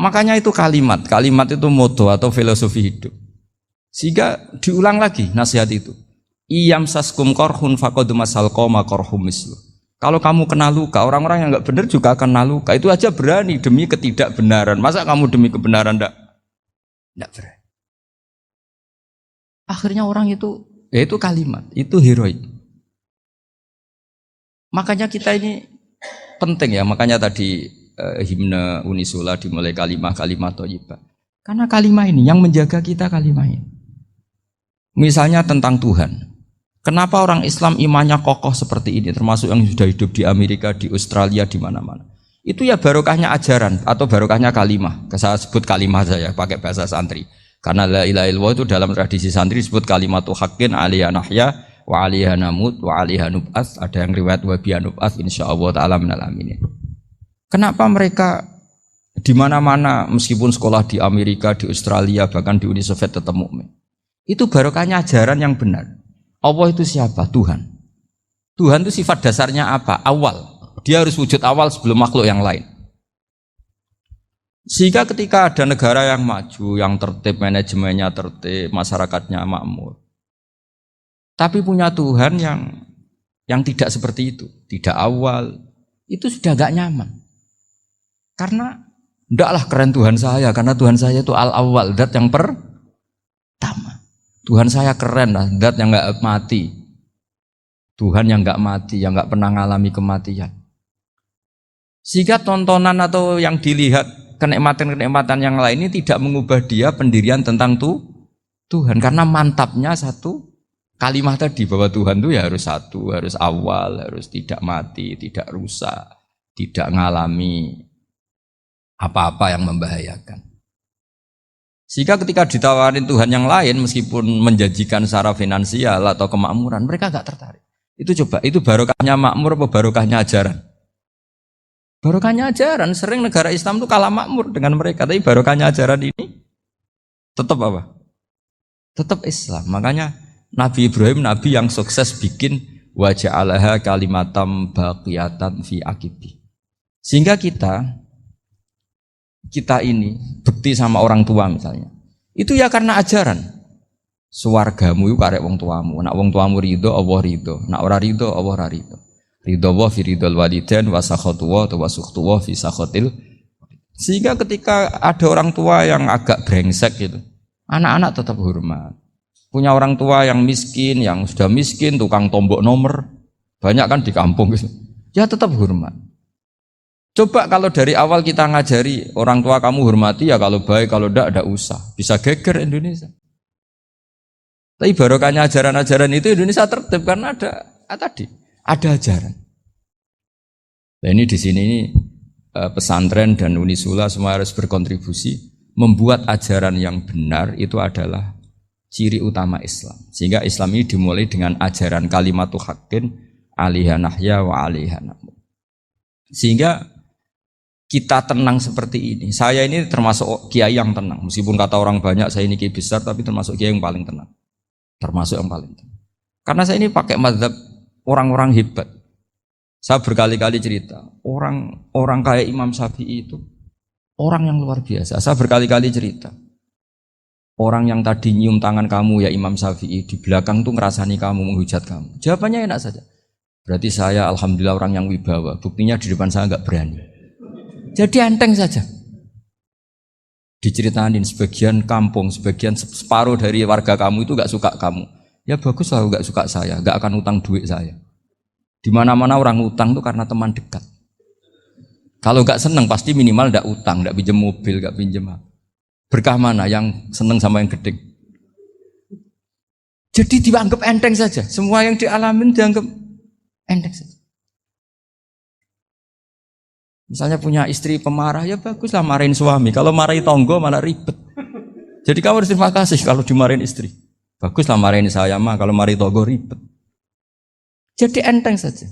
Makanya itu kalimat itu moto atau filosofi hidup. Sehingga diulang lagi nasihat itu. Iyam saskum korhun faqad masal qoma korhum mislu. Kalau kamu kena luka, orang-orang yang enggak benar juga akan kena luka. Itu aja berani demi ketidakbenaran. Masa kamu demi kebenaran enggak berani? Akhirnya orang itu, ya itu kalimat, itu heroik. Makanya kita ini penting ya, makanya tadi himne Unisula dimulai kalimat thayyibah. Karena kalimat ini yang menjaga kita kalimat ini. Misalnya tentang Tuhan. Kenapa orang Islam imannya kokoh seperti ini, termasuk yang sudah hidup di Amerika, di Australia, di mana-mana. Itu ya barokahnya ajaran atau barokahnya kalimah. Saya sebut kalimah saja pakai bahasa santri. Karena la ilaha illallah itu dalam tradisi santri disebut kalimatu haqqin alaiha nahya wa alaiha namut wa alaiha nub'ats. Ada yang riwayat wa biha nub'ats insyaallah taala minal aminin. Kenapa mereka di mana-mana meskipun sekolah di Amerika, di Australia, bahkan di Uni Soviet tetap mukmin? Itu barokahnya ajaran yang benar. Allah itu siapa? Tuhan. Tuhan itu sifat dasarnya apa? Awal. Dia harus wujud awal sebelum makhluk yang lain. Sehingga ketika ada negara yang maju, yang tertib, manajemennya tertib, masyarakatnya makmur, tapi punya Tuhan yang tidak seperti itu, tidak awal, itu sudah gak nyaman. Karena ndaklah keren Tuhan saya, karena Tuhan saya itu al-awwal, zat yang pertama. Tuhan saya keren lah, zat yang gak mati. Tuhan yang gak mati, yang gak pernah mengalami kematian. Sehingga tontonan atau yang dilihat kenikmatan-kenikmatan yang lain ini tidak mengubah dia pendirian tentang Tuhan. Karena mantapnya satu kalimat tadi bahwa Tuhan itu ya harus satu, harus awal, harus tidak mati, tidak rusak, tidak mengalami apa-apa yang membahayakan. Sehingga ketika ditawarin Tuhan yang lain meskipun menjanjikan secara finansial atau kemakmuran, mereka gak tertarik. Itu coba, itu barokahnya makmur apa barokahnya ajaran? Barokahnya ajaran. Sering negara Islam itu kalah makmur dengan mereka, tapi barokahnya ajaran ini tetap apa? Tetap Islam. Makanya Nabi Ibrahim, Nabi yang sukses bikin wa ja'alaha kalimatam baqiyatan fi aqibi. Sehingga kita ini bekti sama orang tua misalnya, itu ya karena ajaran. Suwargamu itu karek wong tuamu. Nak wong tuamu ridho, Allah ridho. Nak ora ridho, Allah ora ridho. Ridho wa fi ridhol walidain wa sakhatu wa sukhtu wa fi sakhatil. Sehingga ketika ada orang tua yang agak brengsek gitu, anak-anak tetap hormat. Punya orang tua yang miskin, yang sudah miskin, tukang tombok nomor, banyak kan di kampung gitu. Ya tetap hormat. Coba kalau dari awal kita ngajari orang tua kamu hormati ya, kalau baik, kalau enggak usah. Bisa geger Indonesia. Tapi barokahnya ajaran-ajaran itu Indonesia tertib karena ada ajaran. Nah ini di sini pesantren dan Unisula semua harus berkontribusi membuat ajaran yang benar itu adalah ciri utama Islam. Sehingga Islam ini dimulai dengan ajaran kalimatu haqqin alaiha nahya wa alaiha namut. Sehingga kita tenang seperti ini. Saya ini termasuk kiai yang tenang. Meskipun kata orang banyak saya ini kiai besar, tapi termasuk kiai yang paling tenang. Termasuk yang paling tenang. Karena saya ini pakai mazhab orang-orang hebat. Saya berkali-kali cerita, orang kayak Imam Syafi'i itu orang yang luar biasa. Saya berkali-kali cerita. Orang yang tadi nyium tangan kamu ya Imam Syafi'i, di belakang tuh ngerasani kamu, menghujat kamu. Jawabannya enak saja. Berarti saya alhamdulillah orang yang wibawa. Buktinya di depan saya nggak berani. Jadi enteng saja. Diceritain sebagian kampung, sebagian separuh dari warga kamu itu nggak suka kamu. Ya bagus lah nggak suka saya, nggak akan utang duit saya. Di mana-mana orang utang tuh karena teman dekat. Kalau nggak seneng pasti minimal nggak utang, nggak pinjam mobil, nggak pinjam apa. Berkah mana yang seneng sama yang gede. Jadi dianggap enteng saja. Semua yang dialamin dianggap enteng saja. Misalnya punya istri pemarah, ya baguslah marahin suami. Kalau marahin tonggo malah ribet. Jadi kamu harus terima kasih kalau dimarahin istri. Baguslah marahin saya mah, kalau marahin tonggo ribet. Jadi enteng saja.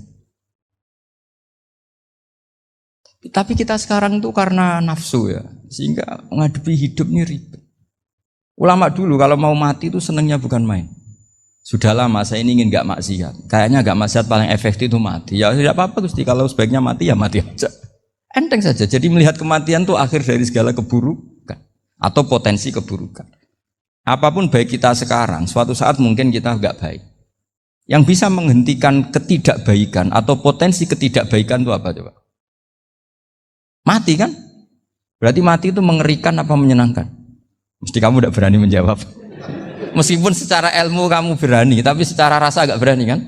Tapi kita sekarang tuh karena nafsu ya, sehingga menghadapi hidup ini ribet. Ulama dulu kalau mau mati itu senengnya bukan main. Sudah lama saya ini ingin gak maksiat. Kayaknya gak maksiat paling efektif itu mati. Ya tidak apa-apa Gusti, kalau sebaiknya mati ya mati aja. Enteng saja. Jadi melihat kematian itu akhir dari segala keburukan atau potensi keburukan. Apapun baik kita sekarang, suatu saat mungkin kita gak baik. Yang bisa menghentikan ketidakbaikan atau potensi ketidakbaikan itu apa coba? Mati kan? Berarti mati itu mengerikan apa menyenangkan? Mesti kamu tidak berani menjawab. Meskipun secara ilmu kamu berani, tapi secara rasa agak berani kan?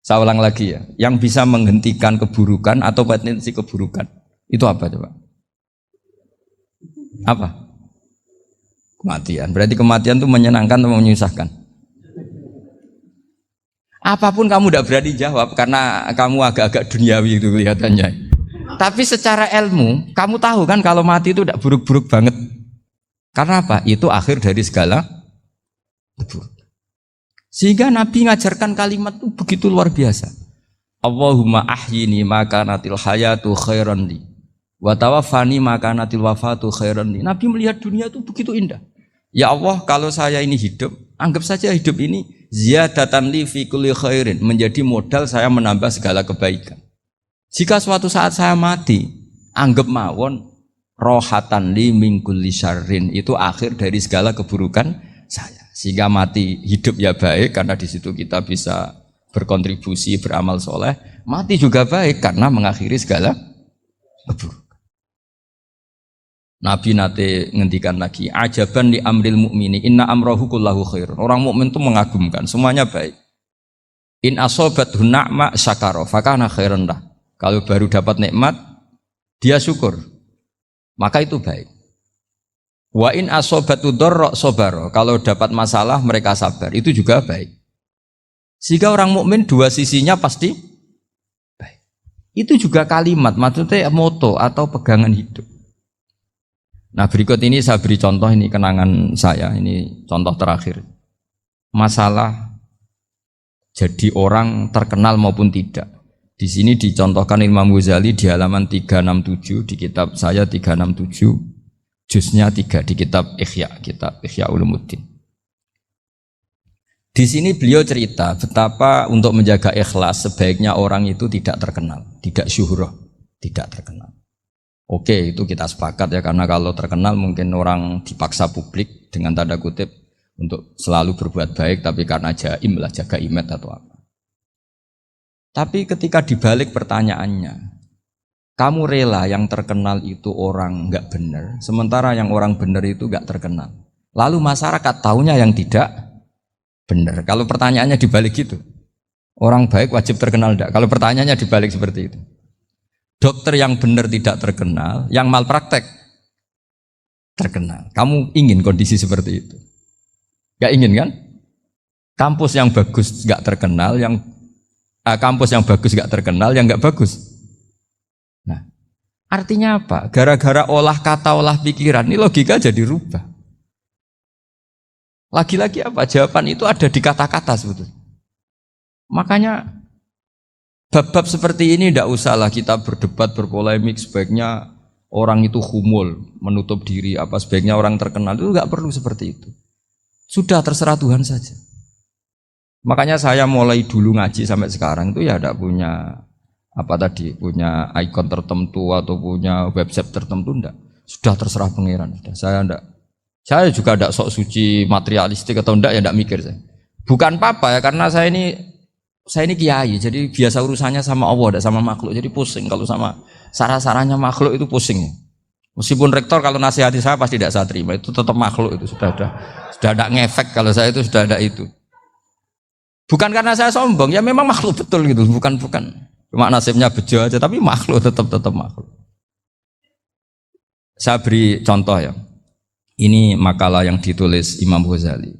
Saya ulang lagi ya, yang bisa menghentikan keburukan atau potensi keburukan itu apa coba? Apa? Kematian. Berarti kematian itu menyenangkan atau menyusahkan? Apapun kamu tidak berani jawab karena kamu agak-agak duniawi itu kelihatannya. Tapi secara ilmu, kamu tahu kan kalau mati itu tidak buruk-buruk banget. Karena apa? Itu akhir dari segala keburukan. Sehingga Nabi ngajarkan kalimat itu begitu luar biasa. Allahumma ahyini makanatil hayatu khairan li wa tawaffani makanatil wafatu khairan li. Nabi melihat dunia itu begitu indah. Ya Allah, kalau saya ini hidup, anggap saja hidup ini ziyadatan li fi kulli khairin, menjadi modal saya menambah segala kebaikan. Jika suatu saat saya mati, anggap mawon rohatan li min kulli syarrin, itu akhir dari segala keburukan saya. Sehingga mati hidup ya baik karena di situ kita bisa berkontribusi beramal soleh. Mati juga baik karena mengakhiri segala keburukan. Nabi nate ngendikan lagi, ajaban li amril mu'mini inna amrahu kullahu khair. Orang mukmin itu mengagumkan, semuanya baik. In asobathu na'ma syakara fakana khairan lah. Kalau baru dapat nikmat dia syukur, maka itu baik. Wa in asobatu dharra sabara, kalau dapat masalah mereka sabar, itu juga baik. Sehingga orang mukmin dua sisinya pasti baik. Itu juga kalimat, maksudnya moto atau pegangan hidup. Nah berikut ini saya beri contoh, ini kenangan saya, ini contoh terakhir. Masalah jadi orang terkenal maupun tidak. Di sini dicontohkan Imam Ghazali di halaman 367 di kitab saya 367. Juznya 3 di kitab Ihya Ulumuddin. Di sini beliau cerita betapa untuk menjaga ikhlas sebaiknya orang itu tidak terkenal, tidak syuhrah, tidak terkenal. Oke, itu kita sepakat ya, karena kalau terkenal mungkin orang dipaksa publik dengan tanda kutip untuk selalu berbuat baik, tapi karena jaim lah, jaga image atau apa. Tapi ketika dibalik pertanyaannya, kamu rela yang terkenal itu orang nggak benar, sementara yang orang benar itu nggak terkenal. Lalu masyarakat taunya yang tidak benar. Kalau pertanyaannya dibalik gitu, orang baik wajib terkenal enggak? Kalau pertanyaannya dibalik seperti itu, dokter yang benar tidak terkenal, yang malpraktek terkenal. Kamu ingin kondisi seperti itu? Nggak ingin kan? Kampus yang bagus nggak terkenal, kampus yang bagus nggak terkenal, yang nggak bagus. Nah, Artinya apa? Gara-gara olah kata, olah pikiran, ini logika jadi rubah. Lagi-lagi apa? Jawaban itu ada di kata-kata sebetulnya. Makanya bab-bab seperti ini tidak usahlah kita berdebat, berpolemik. Sebaiknya orang itu humul, menutup diri. Apa sebaiknya orang terkenal, itu nggak perlu seperti itu. Sudah terserah Tuhan saja. Makanya saya mulai dulu ngaji sampai sekarang itu ya tidak punya punya ikon tertentu atau punya website tertentu, enggak. Sudah terserah pangeran. Saya juga tidak sok suci materialistik atau enggak, ya enggak mikir saya. Bukan apa-apa ya, karena saya ini kiai, jadi biasa urusannya sama Allah, tidak sama makhluk. Jadi pusing kalau sama sarah-sarahnya makhluk itu pusing. Meskipun rektor kalau nasihati saya pasti tidak saya terima, itu tetap makhluk, itu sudah ada ngefek kalau saya itu sudah ada itu. Bukan karena saya sombong, ya memang makhluk betul gitu, bukan. Cuma nasibnya bejo aja, tapi makhluk tetap makhluk. Saya beri contoh ya. Ini makalah yang ditulis Imam Ghazali.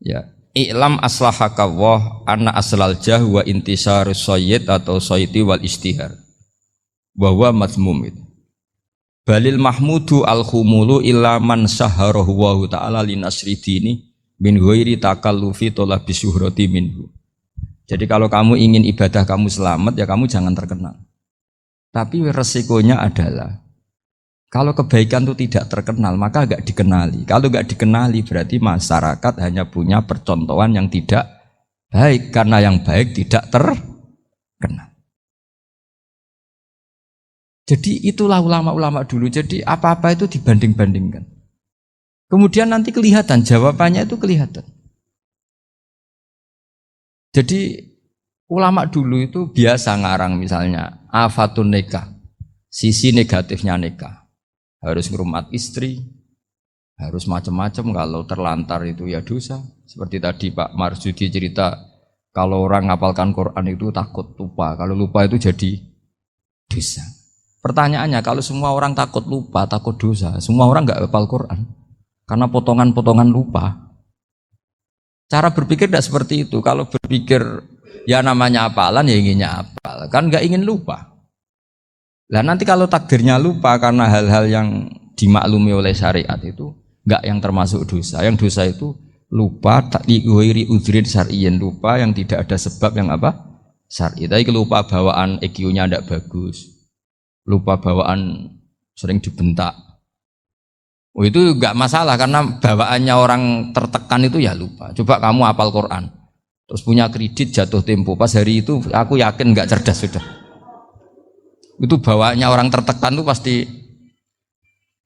Ya, i'lam aslahaka Allah anna aslal jah wa intisarus sayyid atau sayyidi wal istihar. Wa huwa mazmum itu. Balil mahmudu al-khumulu illa man saharahu wa ta'ala linasri dini min ghairi takallufi talabi syuhrati minhu. Jadi kalau kamu ingin ibadah kamu selamat, ya kamu jangan terkenal. Tapi resikonya adalah kalau kebaikan itu tidak terkenal, maka enggak dikenali. Kalau enggak dikenali berarti masyarakat hanya punya percontohan yang tidak baik, karena yang baik tidak terkenal. Jadi itulah ulama-ulama dulu. Jadi apa-apa itu dibanding-bandingkan. Kemudian nanti kelihatan, jawabannya itu kelihatan. Jadi ulama dulu itu biasa ngarang misalnya afatun nikah, sisi negatifnya nikah, harus ngurmat istri, harus macam-macam, kalau terlantar itu ya dosa. Seperti tadi Pak Marsudi cerita, kalau orang ngapalkan Quran itu takut lupa, kalau lupa itu jadi dosa. Pertanyaannya, kalau semua orang takut lupa, takut dosa, semua orang nggak hafal Quran karena potongan-potongan lupa. Cara berpikir tidak seperti itu. Kalau berpikir ya namanya hafalan, ya inginnya hafal, kan nggak ingin lupa. Nah nanti kalau takdirnya lupa karena hal-hal yang dimaklumi oleh syariat itu nggak yang termasuk dosa. Yang dosa itu lupa takliwiri udhrin syar'iyin, lupa yang tidak ada sebab yang apa? Syar'i. Tapi lupa bawaan EQ-nya tidak bagus, lupa bawaan sering dibentak. Oh itu enggak masalah karena bawaannya orang tertekan itu ya lupa. Coba kamu hafal Quran, terus punya kredit jatuh tempo, pas hari itu aku yakin enggak cerdas sudah. Itu bawaannya orang tertekan itu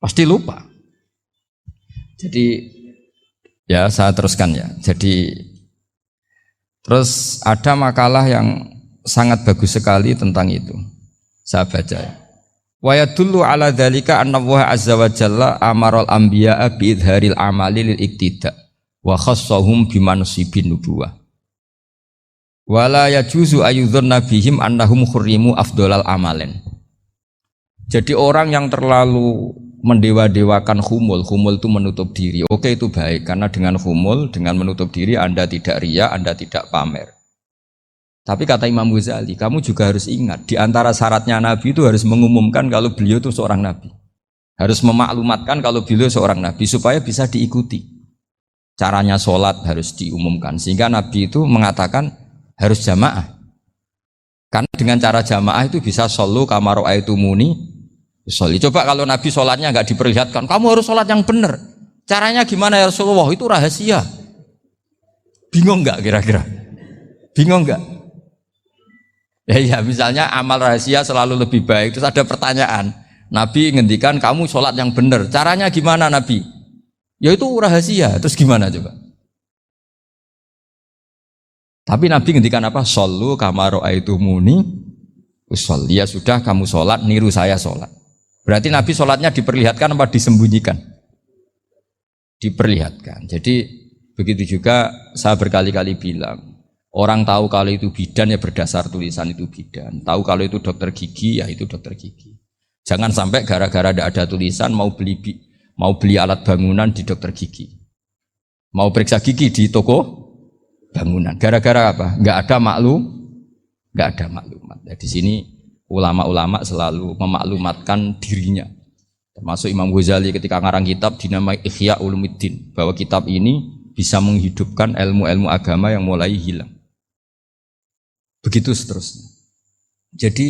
pasti lupa. Jadi ya saya teruskan ya. Jadi terus ada makalah yang sangat bagus sekali tentang itu. Saya baca ya. Wa yadullu ala dzalika anna Allah azza wa jalla amarul anbiya'a bi idharil amali lil iktida wa khassahum bi mansibin nubuwah. Wa la yajuzu ayyudhanna bihim annahum khurrimu afdhalal amalen. Jadi orang yang terlalu mendewa-dewakan khumul itu menutup diri. Oke itu baik, karena dengan khumul, dengan menutup diri Anda tidak riya, Anda tidak pamer. Tapi kata Imam Ghazali, kamu juga harus ingat, di antara syaratnya Nabi itu harus mengumumkan kalau beliau itu seorang Nabi. Harus memaklumatkan kalau beliau seorang Nabi, supaya bisa diikuti. Caranya sholat harus diumumkan, sehingga Nabi itu mengatakan harus jamaah. Karena dengan cara jamaah itu bisa shollu kama ra'aitumuni sholli. Coba kalau Nabi sholatnya nggak diperlihatkan, kamu harus sholat yang benar. Caranya gimana ya Rasulullah? Itu rahasia. Bingung nggak kira-kira? Bingung nggak? Ya misalnya amal rahasia selalu lebih baik. Terus ada pertanyaan, Nabi ngendikan kamu sholat yang benar, caranya gimana Nabi? Ya itu rahasia. Terus gimana coba? Tapi Nabi ngendikan apa? Shollu kama ra'aitumuni usolli. Ya sudah, kamu sholat niru saya sholat. Berarti Nabi sholatnya diperlihatkan apa disembunyikan? Diperlihatkan. Jadi begitu juga saya berkali-kali bilang, orang tahu kalau itu bidan ya berdasar tulisan itu bidan. Tahu kalau itu dokter gigi ya itu dokter gigi. Jangan sampai gara-gara tidak ada tulisan mau beli alat bangunan di dokter gigi, mau periksa gigi di toko bangunan. Gara-gara apa? Nggak ada maklumat. Nah, di sini ulama-ulama selalu memaklumatkan dirinya. Termasuk Imam Ghazali ketika ngarang kitab dinamai Ihya Ulumuddin, bahwa kitab ini bisa menghidupkan ilmu-ilmu agama yang mulai hilang. Begitu seterusnya. Jadi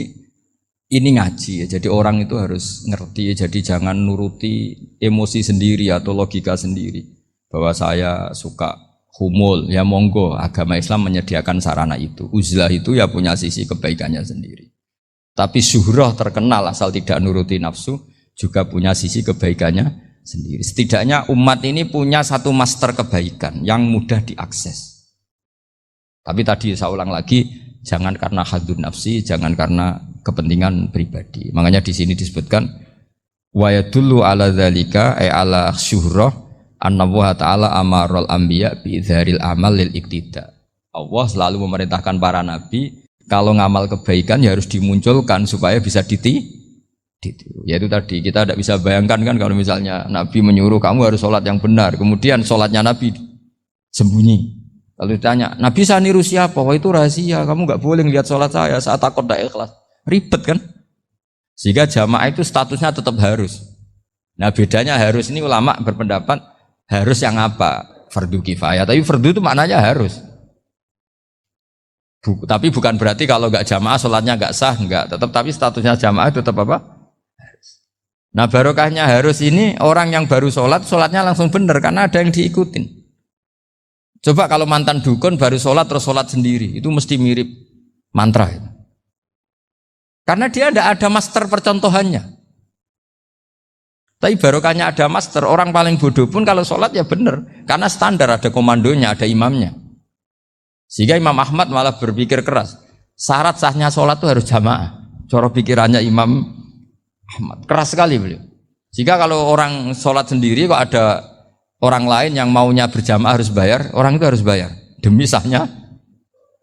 ini ngaji ya, jadi orang itu harus ngerti ya, jadi jangan nuruti emosi sendiri atau logika sendiri. Bahwa saya suka humul, ya monggo, agama Islam menyediakan sarana itu. Uzlah itu ya punya sisi kebaikannya sendiri. Tapi syuhrah terkenal asal tidak nuruti nafsu juga punya sisi kebaikannya sendiri. Setidaknya umat ini punya satu master kebaikan yang mudah diakses. Tapi tadi saya ulang lagi, jangan karena hadun nafsi, jangan karena kepentingan pribadi. Makanya di sini disebutkan wa yadullu ala dzalika ay ala syuhrah anna wa ta'ala amarul anbiya bi dzaril amal lil iktida. Allah selalu memerintahkan para nabi kalau ngamal kebaikan ya harus dimunculkan supaya bisa ditiru. Yaitu tadi kita tidak bisa bayangkan kan kalau misalnya Nabi menyuruh kamu harus sholat yang benar, kemudian sholatnya Nabi sembunyi. Kalau ditanya, Nabi saya niru siapa? Wah itu rahasia, kamu nggak boleh lihat sholat saya, saat takut tidak ikhlas. Ribet kan? Sehingga jamaah itu statusnya tetap harus. Nah bedanya harus ini ulama berpendapat harus yang apa? Fardu kifayah. Tapi fardu itu maknanya harus. Tapi bukan berarti kalau nggak jamaah sholatnya nggak sah, nggak. Tapi statusnya jamaah itu tetap apa? Nah barokahnya harus ini orang yang baru sholat, sholatnya langsung benar karena ada yang diikutin. Coba kalau mantan dukun baru sholat terus sholat sendiri, itu mesti mirip mantra. Karena dia tidak ada master percontohannya. Tapi barokahnya ada master, orang paling bodoh pun kalau sholat ya benar. Karena standar ada komandonya, ada imamnya. Sehingga Imam Ahmad malah berpikir keras. Syarat sahnya sholat itu harus jamaah. Cara pikirannya Imam Ahmad keras sekali beliau. Jika kalau orang sholat sendiri kok ada orang lain yang maunya berjamaah harus bayar, orang itu harus bayar demi sahnya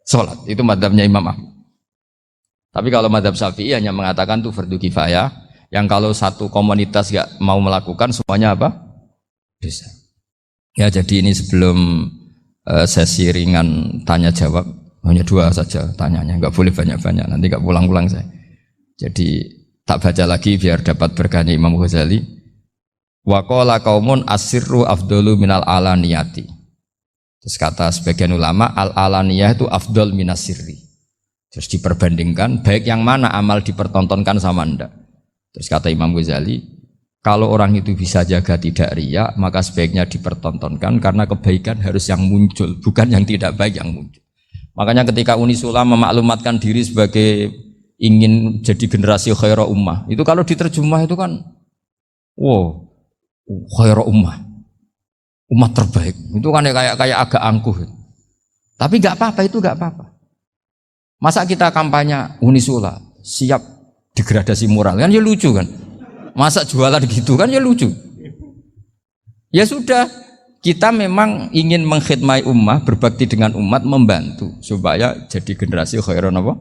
sholat. Itu madzhabnya Imam Ahmad. Tapi kalau madzhab Syafi'i hanya mengatakan itu fardu kifayah, yang kalau satu komunitas gak mau melakukan semuanya apa? Bisa. Ya jadi ini sebelum sesi ringan tanya jawab, hanya 2 saja tanyanya, nggak boleh banyak-banyak, nanti nggak pulang-pulang saya. Jadi tak baca lagi biar dapat berkahnya Imam Ghazali. Wa qala qaumun asirru afdalu minal alaniyati. Terus kata sebagian ulama al alaniyah itu afdal minas sirri. Terus diperbandingkan baik yang mana amal dipertontonkan sama ndak. Terus kata Imam Ghazali, kalau orang itu bisa jaga tidak riya, maka sebaiknya dipertontonkan karena kebaikan harus yang muncul, bukan yang tidak baik yang muncul. Makanya ketika Unisula memaklumatkan diri sebagai ingin jadi generasi khairah ummah, itu kalau diterjemah itu kan wow, khairah ummah, umat terbaik, itu kan kayak agak angkuh. Tapi nggak apa-apa, itu nggak apa-apa. Masa kita kampanye Unisula siap degradasi moral, kan ya lucu kan. Masa jualan gitu kan ya lucu. Ya sudah, kita memang ingin mengkhidmati ummah, berbakti dengan umat, membantu supaya jadi generasi khairah apa?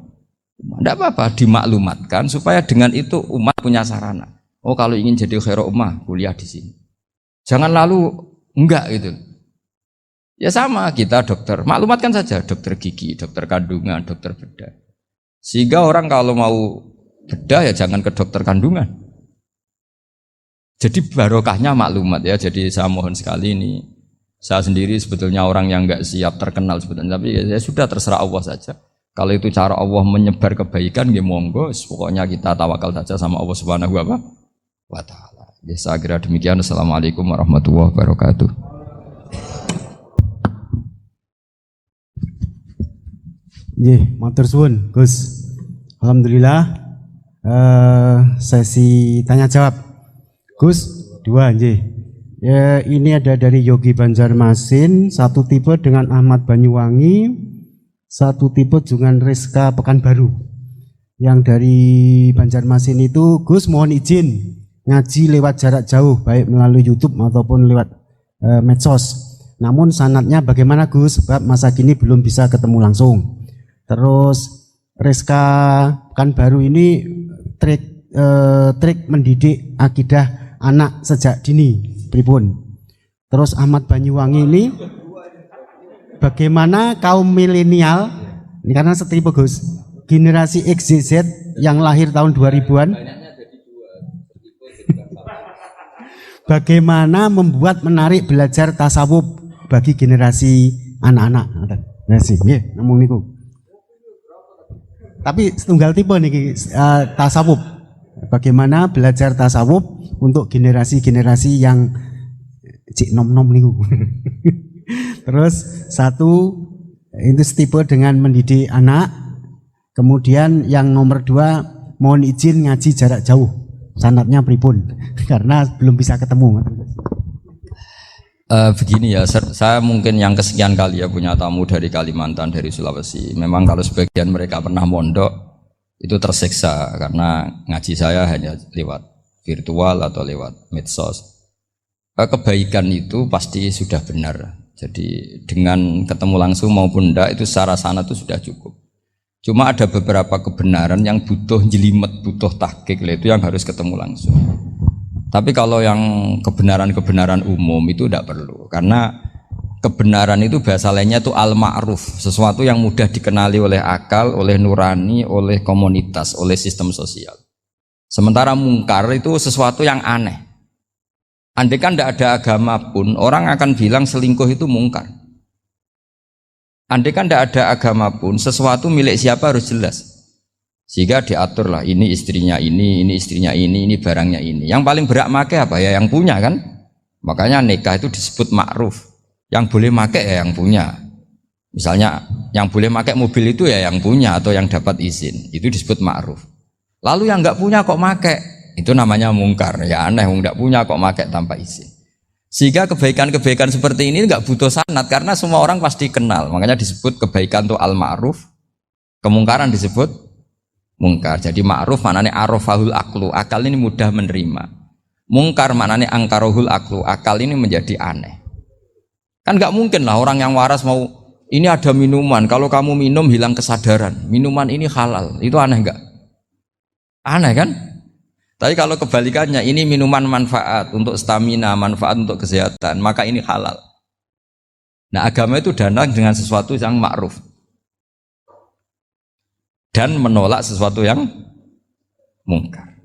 Tidak apa-apa, dimaklumatkan supaya dengan itu umat punya sarana. Oh kalau ingin jadi khairah ummah, kuliah di sini. Jangan lalu enggak gitu. Ya sama kita dokter, maklumatkan saja dokter gigi, dokter kandungan, dokter bedah. Sehingga orang kalau mau bedah ya jangan ke dokter kandungan. Jadi barokahnya maklumat ya. Jadi saya mohon sekali ini, saya sendiri sebetulnya orang yang enggak siap terkenal sebetulnya, tapi ya sudah terserah Allah saja. Kalau itu cara Allah menyebar kebaikan, ya monggo. Pokoknya kita tawakal saja sama Allah Subhanahu wa Ta'ala. Ya, saya kira demikian. Assalamualaikum warahmatullahi wabarakatuh. Matur suwun, Gus. Alhamdulillah. Sesi tanya jawab, Gus. 2 ya, ini ada dari Yogi Banjarmasin, satu tipe dengan Ahmad Banyuwangi, satu tipe dengan Rizka Pekanbaru. Yang dari Banjarmasin itu, Gus mohon izin ngaji lewat jarak jauh, baik melalui YouTube ataupun lewat medsos. Namun sanadnya bagaimana Gus? Sebab masa kini belum bisa ketemu langsung. Terus Rizka Pekanbaru ini trik mendidik akidah anak sejak dini, pripun? Terus Ahmad Banyuwangi ini bagaimana kaum milenial, ini karena setipe Gus, generasi XYZ yang lahir tahun 2000-an. Bagaimana membuat menarik belajar tasawuf bagi generasi anak-anak. Nah sih, nggih, ngomong niku. Tapi setunggal tipe niki tasawuf. Bagaimana belajar tasawuf untuk generasi-generasi yang cik nom-nom niku. Terus satu itu tipe dengan mendidik anak. Kemudian yang nomor 2 mohon izin ngaji jarak jauh. Sanatnya pripun? Karena belum bisa ketemu. Begini ya, saya mungkin yang kesekian kali ya punya tamu dari Kalimantan, dari Sulawesi. Memang kalau sebagian mereka pernah mondok itu tersiksa karena ngaji saya hanya lewat virtual atau lewat medsos. Kebaikan itu pasti sudah benar. Jadi dengan ketemu langsung maupun enggak itu secara sana itu sudah cukup. Cuma ada beberapa kebenaran yang butuh jelimet, butuh tahqiq, itu yang harus ketemu langsung. Tapi kalau yang kebenaran-kebenaran umum itu tidak perlu, karena kebenaran itu bahasa lainnya itu al-ma'ruf, sesuatu yang mudah dikenali oleh akal, oleh nurani, oleh komunitas, oleh sistem sosial. Sementara mungkar itu sesuatu yang aneh. Andai kan tidak ada agama pun, orang akan bilang selingkuh itu mungkar. Andai kan tidak ada agama pun, sesuatu milik siapa harus jelas. Sehingga diaturlah, ini istrinya ini istrinya ini barangnya ini. Yang paling berak make apa ya yang punya kan? Makanya nikah itu disebut ma'ruf. Yang boleh make ya yang punya. Misalnya yang boleh make mobil itu ya yang punya atau yang dapat izin. Itu disebut ma'ruf. Lalu yang nggak punya kok make, itu namanya mungkar. Ya aneh, nggak punya kok make tanpa izin. Sehingga kebaikan-kebaikan seperti ini nggak butuh sanad karena semua orang pasti kenal. Makanya disebut kebaikan itu al-ma'ruf. Kemungkaran disebut mungkar. Jadi ma'ruf maknanya arafahul aklu. Akal ini mudah menerima. Mungkar maknanya angkarohul aklu. Akal ini menjadi aneh. Kan nggak mungkin lah orang yang waras mau ini ada minuman, kalau kamu minum hilang kesadaran, minuman ini halal, itu aneh nggak? Aneh kan? Tapi kalau kebalikannya ini minuman manfaat untuk stamina, manfaat untuk kesehatan, maka ini halal. Nah agama itu datang dengan sesuatu yang ma'ruf dan menolak sesuatu yang mungkar.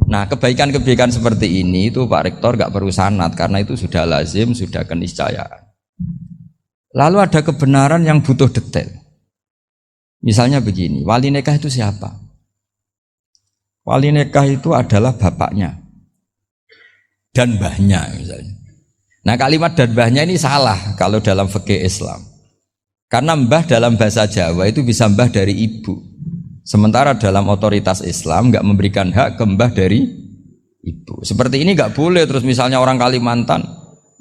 Nah kebaikan-kebaikan seperti ini itu Pak Rektor nggak perlu sanad karena itu sudah lazim, sudah keniscayaan. Lalu ada kebenaran yang butuh detail. Misalnya begini, wali nikah itu siapa? Wali nikah itu adalah bapaknya dan mbahnya misalnya. Nah kalimat dan mbahnya ini salah kalau dalam fikih Islam. Karena mbah dalam bahasa Jawa itu bisa mbah dari ibu. Sementara dalam otoritas Islam nggak memberikan hak ke mbah dari ibu. Seperti ini nggak boleh terus misalnya orang Kalimantan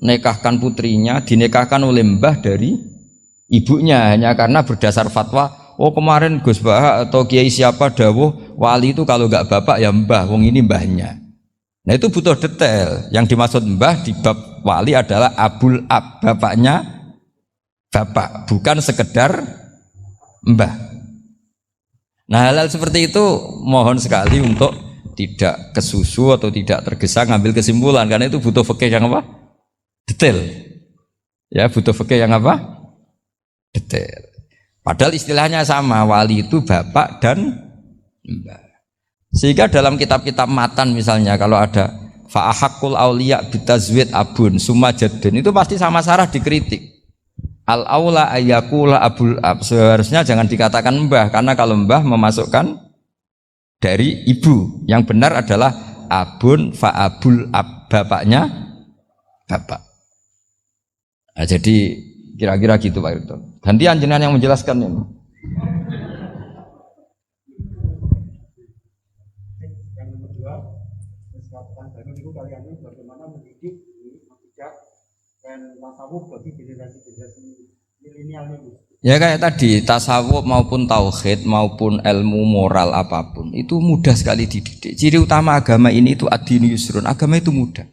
nikahkan putrinya dinikahkan oleh mbah dari ibunya hanya karena berdasar fatwa oh kemarin Gus Bah atau Kiai siapa dawuh wali itu kalau nggak bapak ya mbah wong ini mbahnya. Nah itu butuh detail. Yang dimaksud mbah di bab wali adalah abul ab, bapaknya bapak, bukan sekedar mbah. Nah hal-hal seperti itu mohon sekali untuk tidak kesusu atau tidak tergesa ngambil kesimpulan karena itu butuh fikih yang apa? Detail. Ya butuh fikih yang apa? Detail. Padahal istilahnya sama, wali itu bapak dan mbah. Sehingga dalam kitab-kitab matan misalnya kalau ada fa'ahakul auliya bitazwid abun summa jaddun itu pasti sama sarah dikritik. Al aula ayyakula abul ab, seharusnya jangan dikatakan mbah karena kalau mbah memasukkan dari ibu. Yang benar adalah abun fa'abul ab, bapaknya bapak. Nah, jadi kira-kira gitu Pak Rektor. Ganti anjenengan yang menjelaskan ini. Yang kedua, kalian bagaimana mendidik bijak dan tasawuf bagi generasi-generasi milenial ini. Ya kayak tadi tasawuf maupun tauhid maupun ilmu moral apapun itu mudah sekali dididik. Ciri utama agama ini itu ad-dinu yusrun. Agama itu mudah.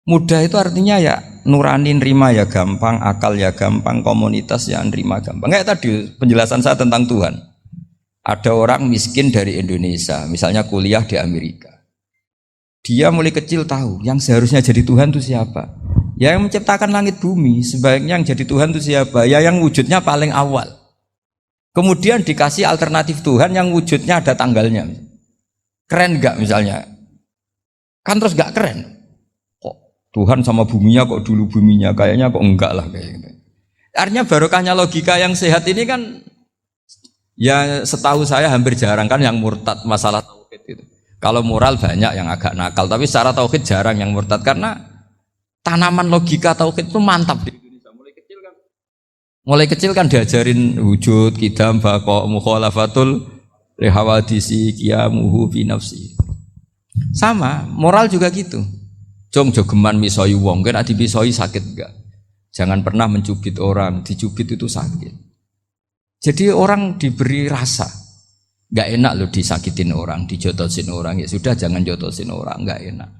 Mudah itu artinya ya nurani nerima ya gampang, akal ya gampang, komunitas ya nerima gampang. Kayak tadi penjelasan saya tentang Tuhan. Ada orang miskin dari Indonesia, misalnya kuliah di Amerika. Dia mulai kecil tahu yang seharusnya jadi Tuhan itu siapa. Ya yang menciptakan langit bumi, sebaiknya yang jadi Tuhan itu siapa? Ya yang wujudnya paling awal. Kemudian dikasih alternatif Tuhan yang wujudnya ada tanggalnya. Keren nggak misalnya? Kan terus nggak keren. Kok Tuhan sama buminya kok dulu buminya, kayaknya kok enggak lah kayak gitu. Artinya barokahnya logika yang sehat ini kan, ya setahu saya hampir jarang kan yang murtad masalah tauhid itu. Kalau moral banyak yang agak nakal, tapi secara tauhid jarang yang murtad karena tanaman logika tauhid itu mantap di Indonesia. Mulai kecil kan diajarin wujud, qidam, baqa, mukhalafatul lihawadisi, qiyamuhu fi nafsi. Sama, moral juga gitu. Jong jogeman misoi wong, kan adi misoi sakit enggak? Jangan pernah mencubit orang, dicubit itu sakit. Jadi orang diberi rasa, enggak enak loh disakitin orang, dijotosin orang, ya sudah jangan jotosin orang, enggak enak.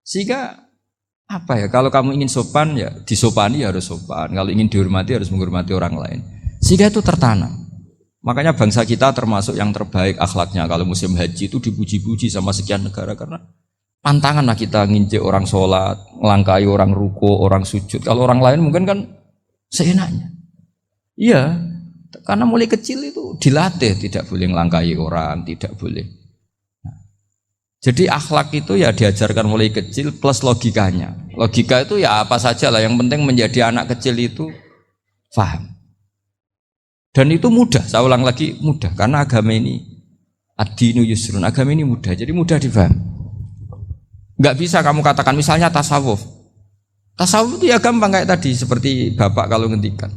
Sehingga apa ya, kalau kamu ingin sopan ya disopani harus sopan, kalau ingin dihormati harus menghormati orang lain. Sehingga itu tertanam. Makanya bangsa kita termasuk yang terbaik akhlaknya. Kalau musim haji itu dipuji-puji sama sekian negara karena pantangan lah kita nginjek orang sholat, melangkai orang ruko, orang sujud. Kalau orang lain mungkin kan seenaknya. Iya, karena mulai kecil itu dilatih tidak boleh melangkai orang, tidak boleh. Jadi akhlak itu ya diajarkan mulai kecil plus logikanya. Logika itu ya apa saja lah, yang penting menjadi anak kecil itu paham. Dan itu mudah, saya ulang lagi mudah, karena agama ini ad-dinu yusrun, agama ini mudah, jadi mudah difaham. Enggak bisa kamu katakan misalnya tasawuf. Tasawuf itu ya gampang kayak tadi, seperti Bapak kalau ngendikan.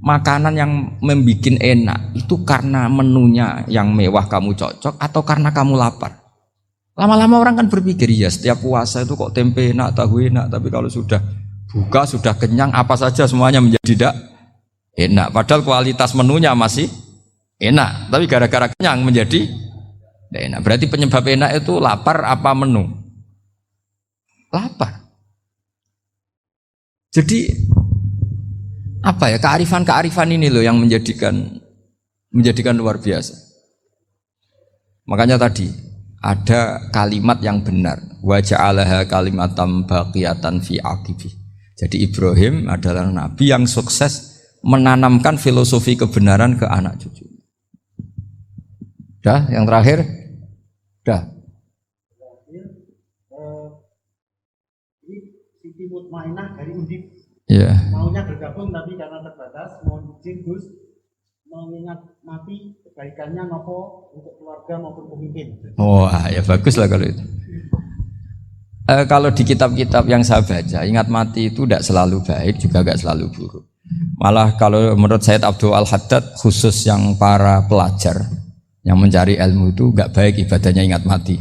Makanan yang membuat enak itu karena menunya yang mewah kamu cocok atau karena kamu lapar. Lama-lama orang kan berpikir, ya setiap puasa itu kok tempe enak, tahu enak, tapi kalau sudah buka, sudah kenyang, apa saja semuanya menjadi tidak enak. Padahal kualitas menunya masih enak, tapi gara-gara kenyang menjadi tidak enak. Berarti penyebab enak itu lapar apa menu? Lapar. Jadi apa ya, kearifan-kearifan ini loh yang menjadikan luar biasa. Makanya tadi ada kalimat yang benar, wa ja'alaha kalimatam baqiyatan fi aqibi. Jadi Ibrahim adalah nabi yang sukses menanamkan filosofi kebenaran ke anak cucu. Dah, yang terakhir, dah. Ini Siti Mutmainah dari Undip. Ya. Maunya bergabung tapi karena terbatas, mohon izin Gus mengingat mati kebaikannya nopo untuk keluarga maupun pemimpin. Wah, ya bagus lah kalau itu. Kalau di kitab-kitab yang saya baca, ingat mati itu tidak selalu baik, juga tidak selalu buruk. Malah kalau menurut Sayyid Abdul Al-Haddad, khusus yang para pelajar yang mencari ilmu itu nggak baik ibadahnya ingat mati,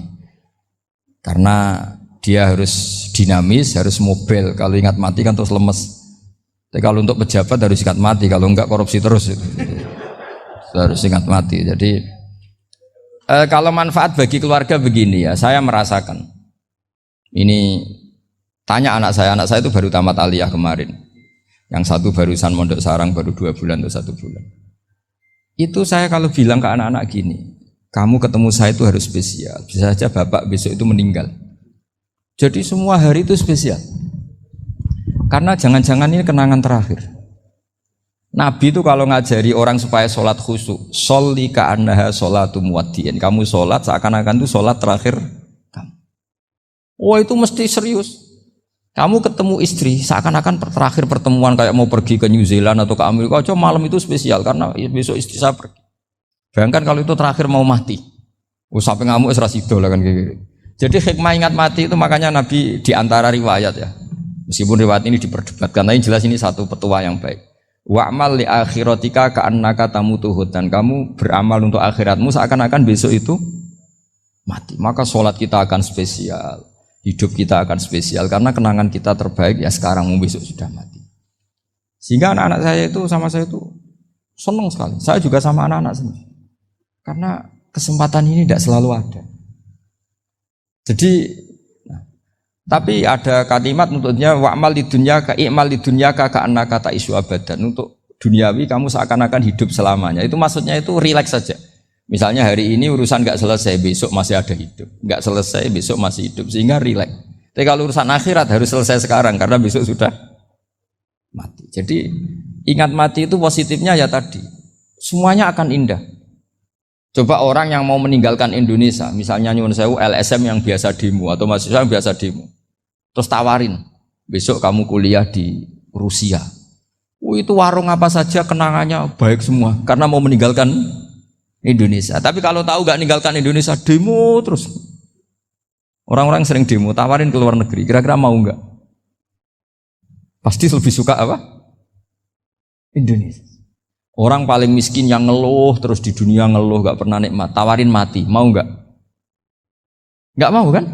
karena dia harus dinamis, harus mobil. Kalau ingat mati kan terus lemes. Tapi kalau untuk pejabat harus ingat mati, kalau enggak korupsi terus itu. Harus ingat mati. Jadi kalau manfaat bagi keluarga begini ya, saya merasakan ini. Tanya anak saya itu baru tamat aliyah kemarin. Yang satu barusan mondok sarang baru 2 bulan atau 1 bulan. Itu saya kalau bilang ke anak-anak gini, kamu ketemu saya itu harus spesial. Bisa saja bapak besok itu meninggal. Jadi semua hari itu spesial. Karena jangan-jangan ini kenangan terakhir. Nabi itu kalau ngajari orang supaya sholat khusyuk, sholli ka'annaha sholatu muwaddi'in. Kamu sholat seakan-akan itu sholat terakhir kamu. Oh itu mesti serius. Kamu ketemu istri seakan-akan terakhir pertemuan, kayak mau pergi ke New Zealand atau ke Amerika aja, malam itu spesial karena besok istri saya pergi. Bayangkan kalau itu terakhir mau mati, sampai ngamuk serasido lah kan gitu. Jadi hikmah ingat mati itu makanya Nabi diantara riwayat ya, meskipun riwayat ini diperdebatkan, tapi jelas ini satu petua yang baik. Wa'mal li akhiratika ka'annaka tamutuhud, dan kamu beramal untuk akhiratmu seakan-akan besok itu mati. Maka sholat kita akan spesial, hidup kita akan spesial karena kenangan kita terbaik ya sekarang, besok sudah mati. Sehingga anak-anak saya itu sama saya itu senang sekali. Saya juga sama anak-anak sendiri. Karena kesempatan ini tidak selalu ada. Jadi tapi ada kalimat untuknya wa'mal lidunyaka i'mal lidunyaka ka'annaka ta'isu abadan. Untuk duniawi kamu seakan-akan hidup selamanya. Itu maksudnya itu rileks saja. Misalnya hari ini urusan enggak selesai, besok masih ada hidup. Enggak selesai, besok masih hidup, sehingga rileks. Tapi kalau urusan akhirat harus selesai sekarang karena besok sudah mati. Jadi ingat mati itu positifnya ya tadi, semuanya akan indah. Coba orang yang mau meninggalkan Indonesia, misalnya nyuwun sewu LSM yang biasa demo atau mahasiswa yang biasa demo, terus tawarin, besok kamu kuliah di Rusia. Itu warung apa saja kenangannya baik semua, karena mau meninggalkan Indonesia. Tapi kalau tahu gak meninggalkan Indonesia, demo terus. Orang-orang sering demo, tawarin ke luar negeri, kira-kira mau nggak? Pasti lebih suka apa? Indonesia. Orang paling miskin yang ngeluh terus di dunia ngeluh gak pernah nikmat, tawarin mati, mau nggak? Nggak mau kan?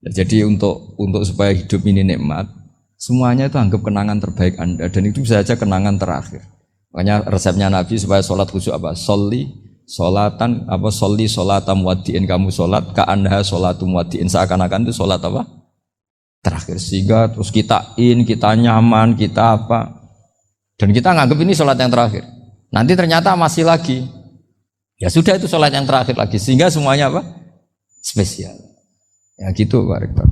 Ya, jadi untuk supaya hidup ini nikmat, semuanya itu anggap kenangan terbaik Anda, dan itu bisa saja kenangan terakhir. Makanya resepnya Nabi supaya sholat khusyuk apa? Sholli sholatam wadiin, kamu sholat ka'anha sholatum wadiin, seakan-akan itu sholat apa? Terakhir, sehingga terus kita nyaman, kita apa? Dan kita nganggap ini sholat yang terakhir. Nanti ternyata masih lagi. Ya sudah, itu sholat yang terakhir lagi. Sehingga semuanya apa? Spesial. Ya gitu Pak Rektor.